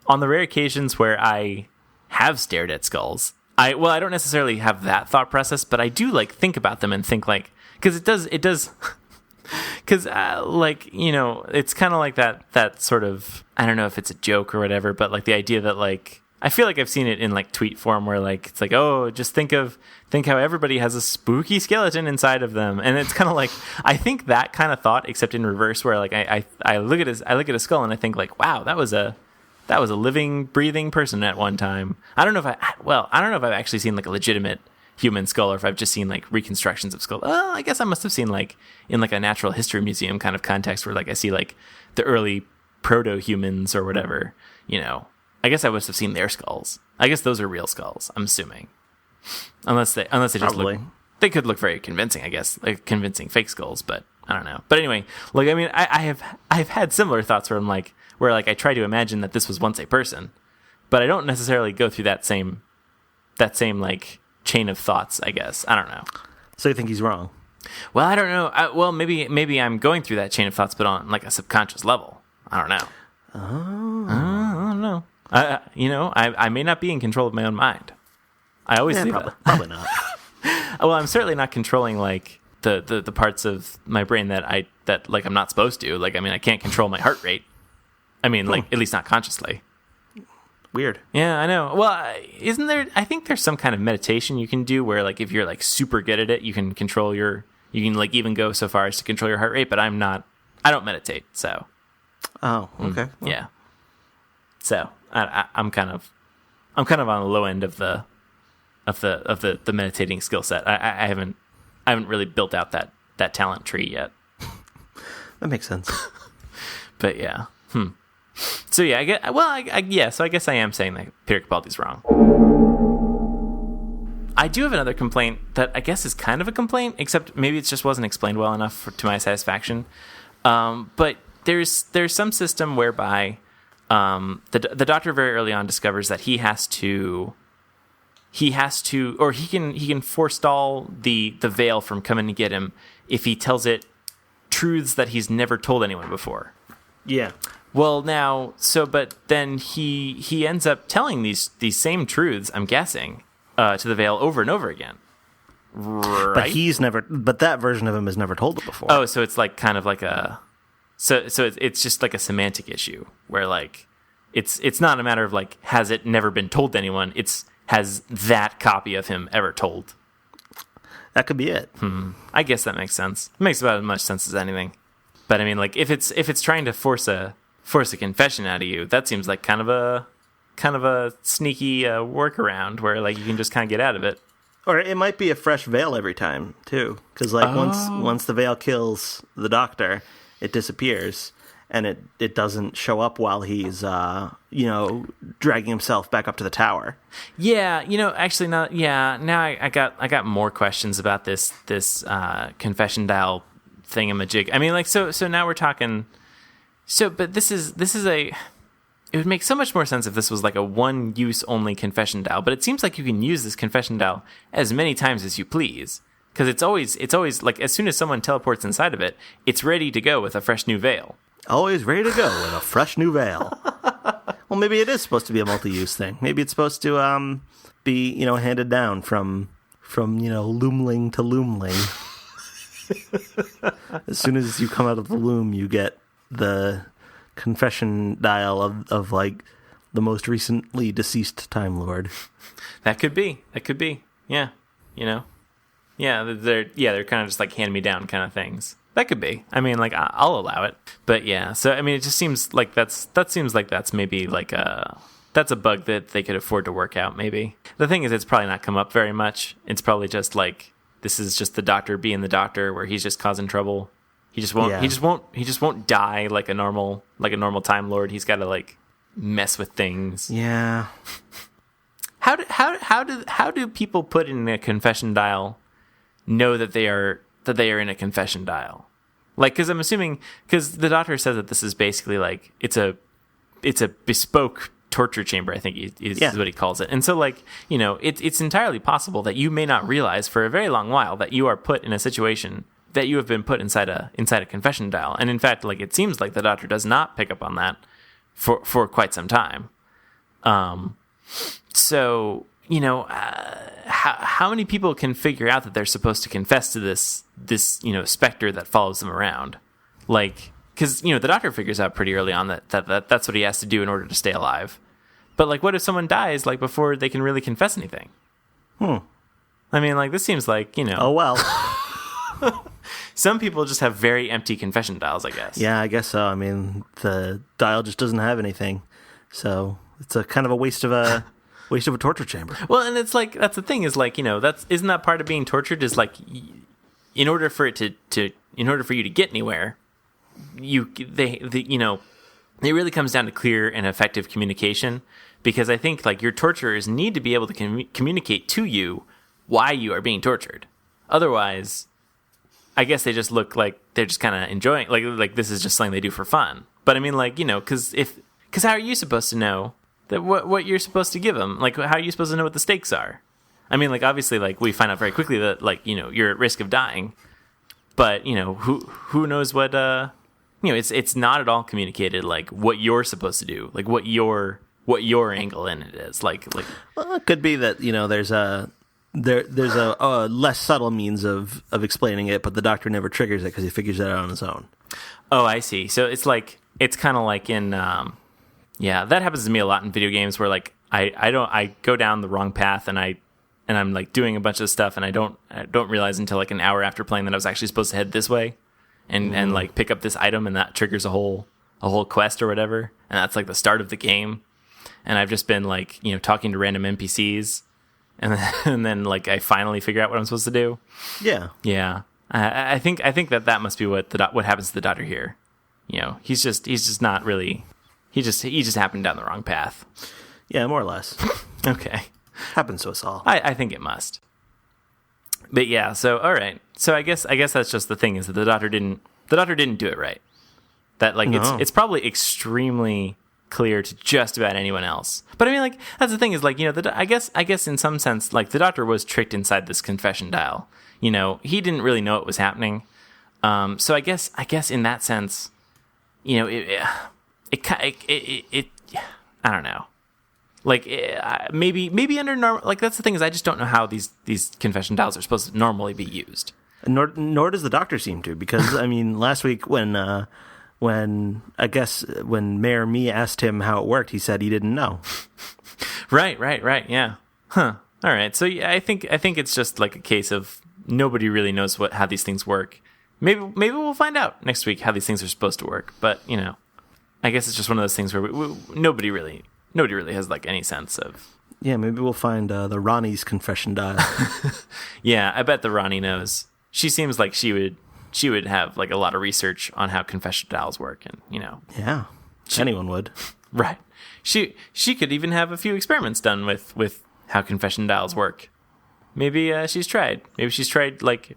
on the rare occasions where I have stared at skulls, I don't necessarily have that thought process, but I do like think about them and think like, because it does because it's kind of like that sort of, I don't know if it's a joke or whatever, but like the idea that like, I feel like I've seen it in like tweet form where like it's like, oh, just think how everybody has a spooky skeleton inside of them, and it's kind of like, I think that kind of thought, except in reverse, where like I look at a skull and I think like, wow, that was a living, breathing person at one time. I don't know if I've actually seen like a legitimate human skull, or if I've just seen like reconstructions of skull. Well, I guess I must have seen like in like a natural history museum kind of context where like I see like the early proto-humans or whatever, I guess I must have seen their skulls. I guess those are real skulls, I'm assuming. Unless they just look, they could look very convincing, I guess, like convincing fake skulls, but I don't know. But anyway, like, I mean, I've had similar thoughts where I'm like, I try to imagine that this was once a person, but I don't necessarily go through that same like chain of thoughts, I guess. I don't know. So you think he's wrong? Well, I don't know. Maybe I'm going through that chain of thoughts, but on like a subconscious level. I don't know. Oh. I don't know. I may not be in control of my own mind. I always say probably not. Well, I'm certainly not controlling like the parts of my brain that I'm not supposed to. Like, I mean, I can't control my heart rate. I mean, like, at least not consciously. Weird. Yeah, I know. Well, isn't there? I think there's some kind of meditation you can do where, like, if you're like super good at it, you can like even go so far as to control your heart rate. But I don't meditate, so. Oh, okay. Yeah. So I'm kind of on the low end of the meditating skill set. I haven't really built out that talent tree yet. That makes sense. But yeah. So yeah, so I guess I am saying that Peter Capaldi's wrong. I do have another complaint that I guess is kind of a complaint, except maybe it just wasn't explained well enough to my satisfaction. But there's some system whereby the doctor very early on discovers that he can forestall the veil from coming to get him if he tells it truths that he's never told anyone before. Yeah. Well, but then he ends up telling these same truths, I'm guessing, to the veil over and over again. Right? But that version of him has never told it before. Oh, so it's like kind of like it's just like a semantic issue where like it's not a matter of like, has it never been told to anyone? It's, has that copy of him ever told? That could be it. I guess that makes sense. It makes about as much sense as anything. But I mean, like, if it's trying to force a confession out of you, that seems like kind of a sneaky workaround where like you can just kind of get out of it. Or it might be a fresh veil every time too, because like once the veil kills the Doctor, it disappears, and it doesn't show up while he's dragging himself back up to the tower. Yeah, actually, now I got more questions about this confession dial thingamajig. I mean, like, so now we're talking. So, but this is a. It would make so much more sense if this was like a one-use only confession dial. But it seems like you can use this confession dial as many times as you please, because it's always like, as soon as someone teleports inside of it, it's ready to go with a fresh new veil. Always ready to go with a fresh new veil. Well, maybe it is supposed to be a multi-use thing. Maybe it's supposed to be handed down from loomling to loomling. As soon as you come out of the loom, you get the confession dial of like the most recently deceased Time Lord. That could be. Yeah, Yeah, they're kind of just like hand me down kind of things. That could be. I mean, like, I'll allow it. But yeah, so I mean, it just seems like that's maybe like that's a bug that they could afford to work out. Maybe the thing is, it's probably not come up very much. It's probably just like, this is just the Doctor being the Doctor, where he's just causing trouble. He just won't. Yeah. He just won't die like a normal Time Lord. He's got to like mess with things. Yeah. How do people put in a confession dial know that they are in a confession dial? Like, because I'm assuming, because the Doctor says that this is basically like it's a bespoke torture chamber, I think is what he calls it. And so, like, it's entirely possible that you may not realize for a very long while that you are put in a situation that you have been put inside a confession dial. And in fact, like, it seems like the Doctor does not pick up on that for quite some time. So, how many people can figure out that they're supposed to confess to this specter that follows them around? Like, because, the Doctor figures out pretty early on that's what he has to do in order to stay alive. But, like, what if someone dies, like, before they can really confess anything? I mean, like, this seems like, Oh, well. Some people just have very empty confession dials, I guess. Yeah, I guess so. I mean, the dial just doesn't have anything. So it's a kind of a waste of a torture chamber. Well, and it's like, that's the thing, is like, isn't that part of being tortured, is like, in order for you to get anywhere, it really comes down to clear and effective communication, because I think, like, your torturers need to be able to communicate to you why you are being tortured. Otherwise, I guess they just look like they're just kind of enjoying, like this is just something they do for fun. But I mean, like, because how are you supposed to know that what you're supposed to give them? Like, how are you supposed to know what the stakes are? I mean, like, obviously, like, we find out very quickly that, like, you're at risk of dying. But, who knows what, it's not at all communicated, like, what you're supposed to do, like, what your angle in it is. Like, well, it could be that, there's a less subtle means of explaining it, but the Doctor never triggers it because he figures it out on his own. Oh, I see. So it's kind of like in, that happens to me a lot in video games, where like I go down the wrong path and I'm like doing a bunch of stuff, and I don't realize until like an hour after playing that I was actually supposed to head this way and like pick up this item, and that triggers a whole quest or whatever, and that's like the start of the game. And I've just been like talking to random NPCs. And then, like, I finally figure out what I'm supposed to do. Yeah. I think that must be what happens to the Doctor here. He's just not really. He just happened down the wrong path. Yeah, more or less. Okay. Happens to us all. I think it must. But yeah. So all right. So I guess that's just the thing, is that the Doctor didn't do it right. That, like, no. It's probably extremely clear to just about anyone else. But I mean, like, that's the thing, is like, I guess in some sense, like, the Doctor was tricked inside this confession dial. He didn't really know it was happening. So I guess in that sense, it I don't know. Like, maybe under normal, like, that's the thing, is I just don't know how these confession dials are supposed to normally be used. Nor does the Doctor seem to, because I mean, last week when when Mayor Me asked him how it worked, he said he didn't know. Right. Yeah. Huh. All right. So yeah, I think it's just like a case of nobody really knows how these things work. Maybe we'll find out next week how these things are supposed to work. But I guess it's just one of those things where nobody really has like any sense of. Yeah, maybe we'll find the Ronnie's confession dial. Yeah, I bet the Ronnie knows. She seems like she would have like a lot of research on how confession dials work, and Yeah, anyone would. Right. She could even have a few experiments done with how confession dials work. Maybe she's tried. Maybe she's tried like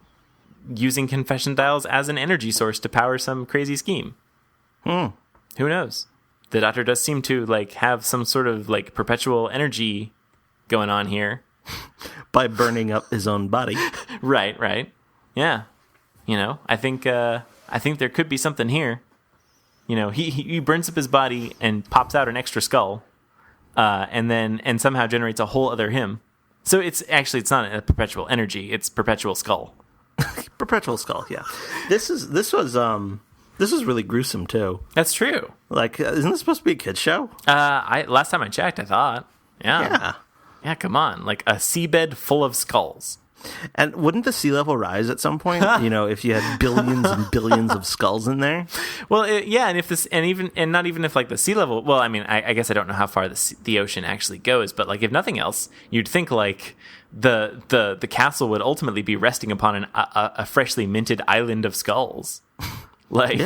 using confession dials as an energy source to power some crazy scheme. Who knows? The Doctor does seem to like have some sort of like perpetual energy going on here by burning up his own body. Right. Yeah. I think there could be something here. He burns up his body and pops out an extra skull, and somehow generates a whole other him. So it's not a perpetual energy; it's perpetual skull. Perpetual skull. Yeah. This was really gruesome too. That's true. Like, isn't this supposed to be a kid's show? Last time I checked, I thought. Yeah. Come on, like a seabed full of skulls. And wouldn't the sea level rise at some point? If you had billions and billions of skulls in there. Well, and not even if like the sea level. Well, I mean, I guess I don't know how far the ocean actually goes, but like if nothing else, you'd think like the castle would ultimately be resting upon a freshly minted island of skulls. Like,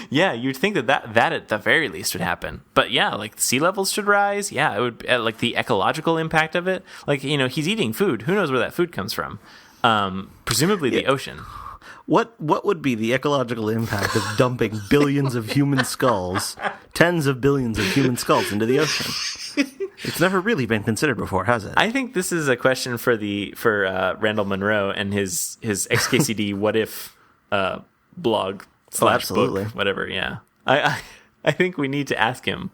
yeah, you'd think that at the very least would happen. But yeah, like sea levels should rise. Yeah, it would, like the ecological impact of it. Like, he's eating food. Who knows where that food comes from? Presumably the ocean. What would be the ecological impact of dumping billions of human skulls, tens of billions of human skulls into the ocean? It's never really been considered before, has it? I think this is a question for Randall Munroe and his XKCD What If blog / absolutely. book, whatever. Yeah, I think we need to ask him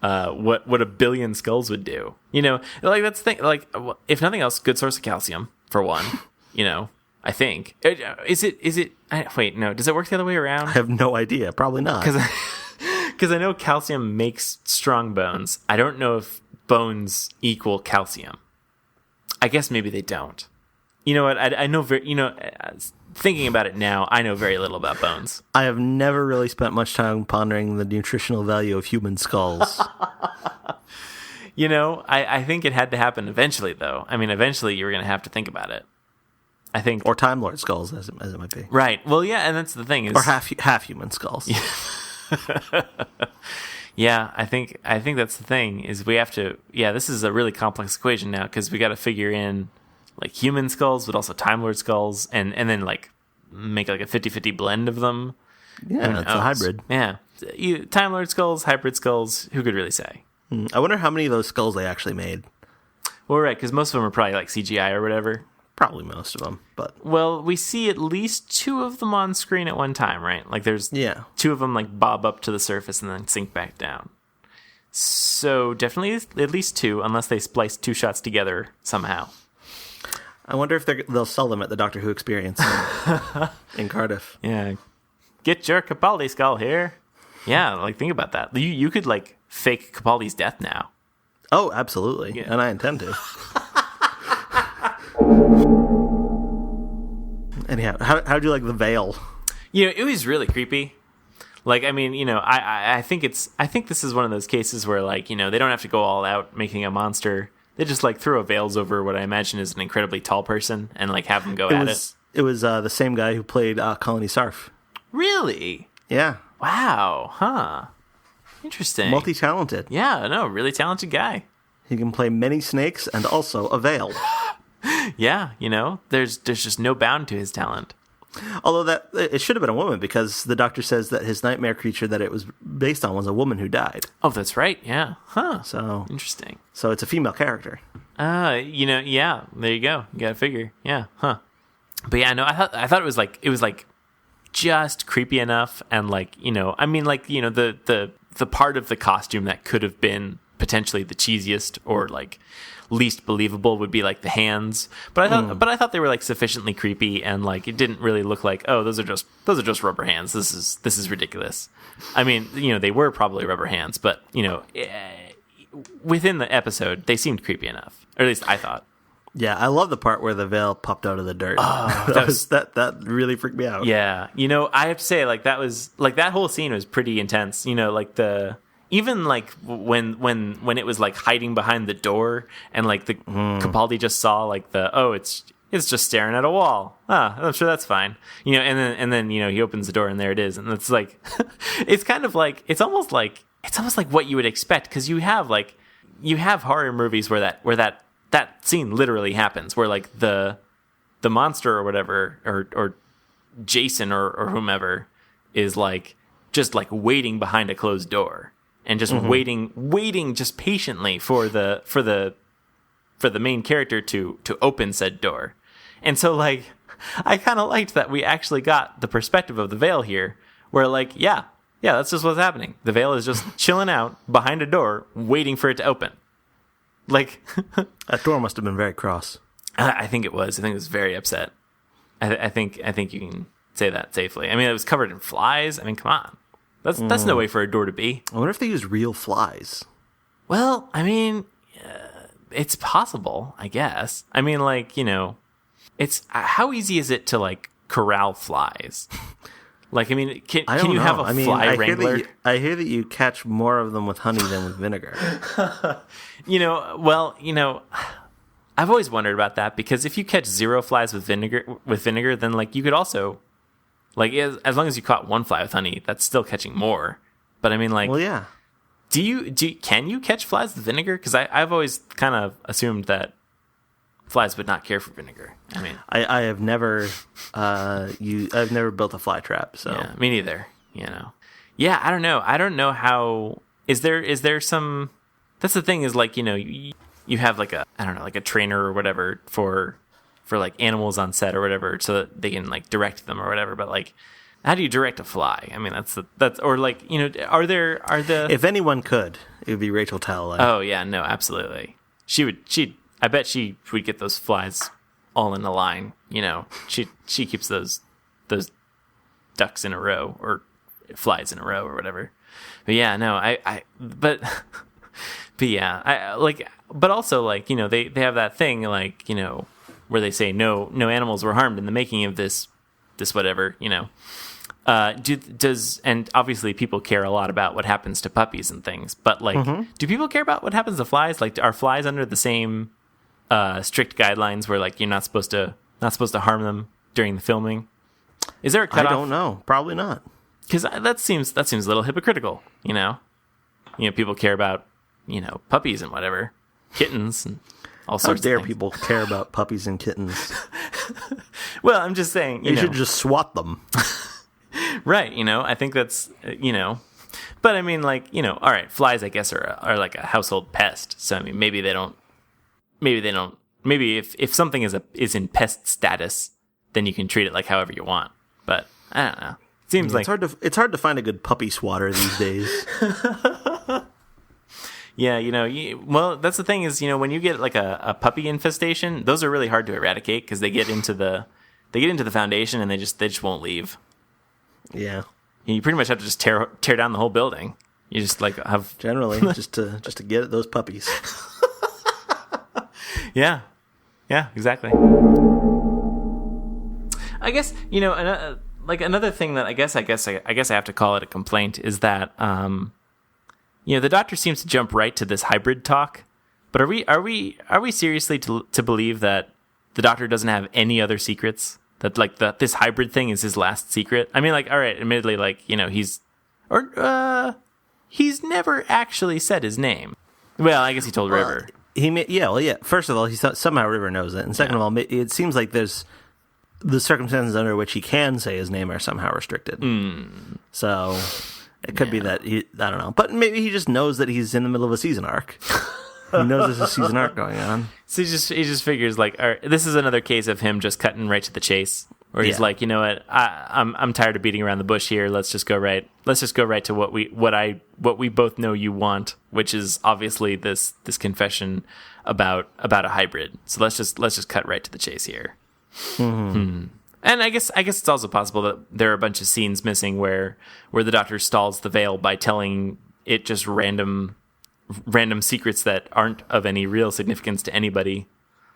what a billion skulls would do. Like that's the thing. Like, if nothing else, good source of calcium for one. I think is it. Wait, no. Does it work the other way around? I have no idea. Probably not. Because I know calcium makes strong bones. I don't know if bones equal calcium. I guess maybe they don't. You know what? I know very. Thinking about it now, I know very little about bones. I have never really spent much time pondering the nutritional value of human skulls. I think it had to happen eventually, though. I mean, eventually you were going to have to think about it. I think, or Time Lord skulls, as it might be. Right. Well, yeah, and that's the thing is, or half human skulls. Yeah, I think that's the thing is we have to. Yeah, this is a really complex equation now because we got to figure in like human skulls, but also Time Lord skulls, and then like make like a 50-50 blend of them. Yeah, it's a hybrid. Yeah, Time Lord skulls, hybrid skulls. Who could really say? I wonder how many of those skulls they actually made. Well, right, because most of them are probably like CGI or whatever. Probably most of them, but we see at least 2 of them on screen at one time, right? Like there's 2 of them like bob up to the surface and then sink back down. So definitely at least 2, unless they splice 2 shots together somehow. I wonder if they'll sell them at the Doctor Who Experience in Cardiff. Yeah, get your Capaldi skull here. Yeah, like think about that. You could like fake Capaldi's death now. Oh, absolutely, and I intend to. Anyhow, how'd you like the veil? It was really creepy. Like, I mean, I think this is one of those cases where like, they don't have to go all out making a monster. They just like throw veils over what I imagine is an incredibly tall person and like have him go at it. It was the same guy who played Colony Sarf. Really? Yeah. Wow. Huh. Interesting. Multi-talented. Yeah. No, really talented guy. He can play many snakes and also a veil. Yeah, there's just no bound to his talent. Although it should have been a woman because the Doctor says that his nightmare creature that it was based on was a woman who died. Oh, that's right. Yeah. Huh. So interesting. So it's a female character. Yeah. There you go. You gotta figure. Yeah. Huh. But yeah, no, I thought it was like just creepy enough, and like I mean, like the part of the costume that could have been potentially the cheesiest or like least believable would be like the hands. But I thought they were like sufficiently creepy, and like it didn't really look like, oh, those are just rubber hands. This is ridiculous. I mean, they were probably rubber hands, but within the episode they seemed creepy enough, or at least I thought. Yeah, I love the part where the veil popped out of the dirt. Oh, that really freaked me out. Yeah, I have to say, like, that was like, that whole scene was pretty intense. Like even like when it was like hiding behind the door, and like the Capaldi just saw like it's just staring at a wall. I'm sure that's fine. And then he opens the door and there it is, and it's like it's kind of like it's almost like what you would expect, because you have horror movies where that scene literally happens, where like the monster or whatever, or Jason or whomever is like just like waiting behind a closed door, and just waiting just patiently for the main character to open said door. And so like I kind of liked that we actually got the perspective of the veil here, where like yeah, that's just what's happening. The veil is just chilling out behind a door waiting for it to open. Like that door must have been very cross. I think it was. I think it was very upset. I think you can say that safely. I mean, it was covered in flies. I mean, come on. That's no way for a door to be. I wonder if they use real flies. Well, I mean, it's possible, I guess. I mean, like, it's how easy is it to like corral flies? Like, I mean, can you have a fly wrangler? I hear that you catch more of them with honey than with vinegar. I've always wondered about that, because if you catch 0 flies with vinegar, then like you could also, like, as long as you caught 1 fly with honey, that's still catching more. But I mean, like, well, yeah. Can you catch flies with vinegar? Because I've always kind of assumed that flies would not care for vinegar. I mean, I have never I've never built a fly trap, so yeah, me neither. Yeah, I don't know how. Is there some? That's the thing, is like, you have like a trainer or whatever for like animals on set or whatever, so that they can like direct them or whatever. But like, how do you direct a fly? I mean, that's or like, are the if anyone could, it would be Rachel Talalay. Oh yeah, no, absolutely. I bet she would get those flies all in a line. She keeps those ducks in a row, or flies in a row, or whatever. But yeah, no, but yeah, but also like, they have that thing, like, where they say no animals were harmed in the making of this whatever, and obviously people care a lot about what happens to puppies and things, but like, do people care about what happens to flies? Like, are flies under the same strict guidelines where like you're not supposed to harm them during the filming? Is there a cutoff? I don't know. Probably not. Because that seems a little hypocritical. People care about puppies and whatever, kittens and all sorts of things. How dare people care about puppies and kittens? Well, I'm just saying, you should just swat them. Right. I think that's but I mean, like, all right, flies I guess are like a household pest. So I mean, maybe if something is in pest status, then you can treat it like however you want. But I don't know. Seems like it's hard to find a good puppy swatter these days. Yeah, well, that's the thing is, when you get like a puppy infestation, those are really hard to eradicate, because they get into the foundation and they just won't leave. Yeah, you pretty much have to just tear down the whole building. You just like have generally just to get at those puppies. Yeah, exactly. I guess like another thing that I guess I have to call it a complaint is that the Doctor seems to jump right to this hybrid talk. But are we seriously to believe that the Doctor doesn't have any other secrets? That like this hybrid thing is his last secret? I mean, like, all right, admittedly, like, he's never actually said his name. Well, I guess he told River. First of all, he thought somehow River knows it, and second of all, it seems like there's the circumstances under which he can say his name are somehow restricted. So it could be that I don't know, but maybe he just knows that he's in the middle of a season arc. He knows there's a season arc going on. So he just figures like, all right, this is another case of him just cutting right to the chase. where he's like, you know what, I'm tired of beating around the bush here. Let's just go right to what we both know you want, which is obviously this confession about a hybrid. So let's just cut right to the chase here. Mm-hmm. And I guess it's also possible that there are a bunch of scenes missing where the Doctor stalls the Veil by telling it just random secrets that aren't of any real significance to anybody,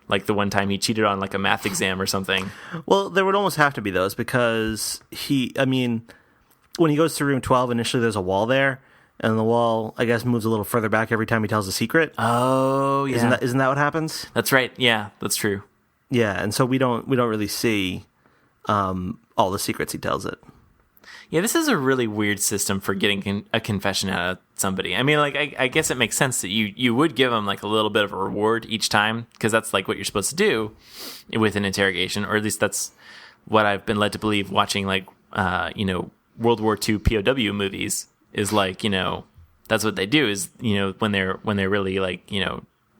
like the one time he cheated on like a math exam or something. Well, there would almost have to be those because when he goes to room 12, initially there's a wall there, and the wall, I guess, moves a little further back every time he tells a secret. Oh, yeah. Isn't that what happens? That's right. Yeah, that's true. Yeah, and so we don't really see all the secrets he tells it. Yeah, this is a really weird system for getting a confession out of somebody. I mean, like, I guess it makes sense that you would give them like a little bit of a reward each time, because that's like what you're supposed to do with an interrogation, or at least that's what I've been led to believe watching, like, World War II POW movies, is like, that's what they do is, when they're really like,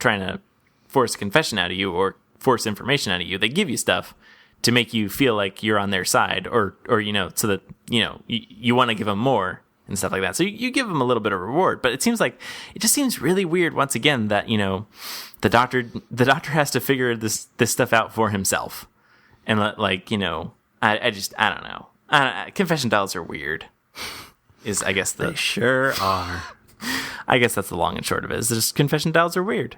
trying to force a confession out of you or force information out of you, they give you stuff to make you feel like you're on their side, or so that you want to give them more and stuff like that. So you give them a little bit of reward, but it just seems really weird once again that the doctor has to figure this stuff out for himself, and I don't know. Confession dials are weird. I guess they sure are. I guess that's the long and short of it. Is just confession dials are weird.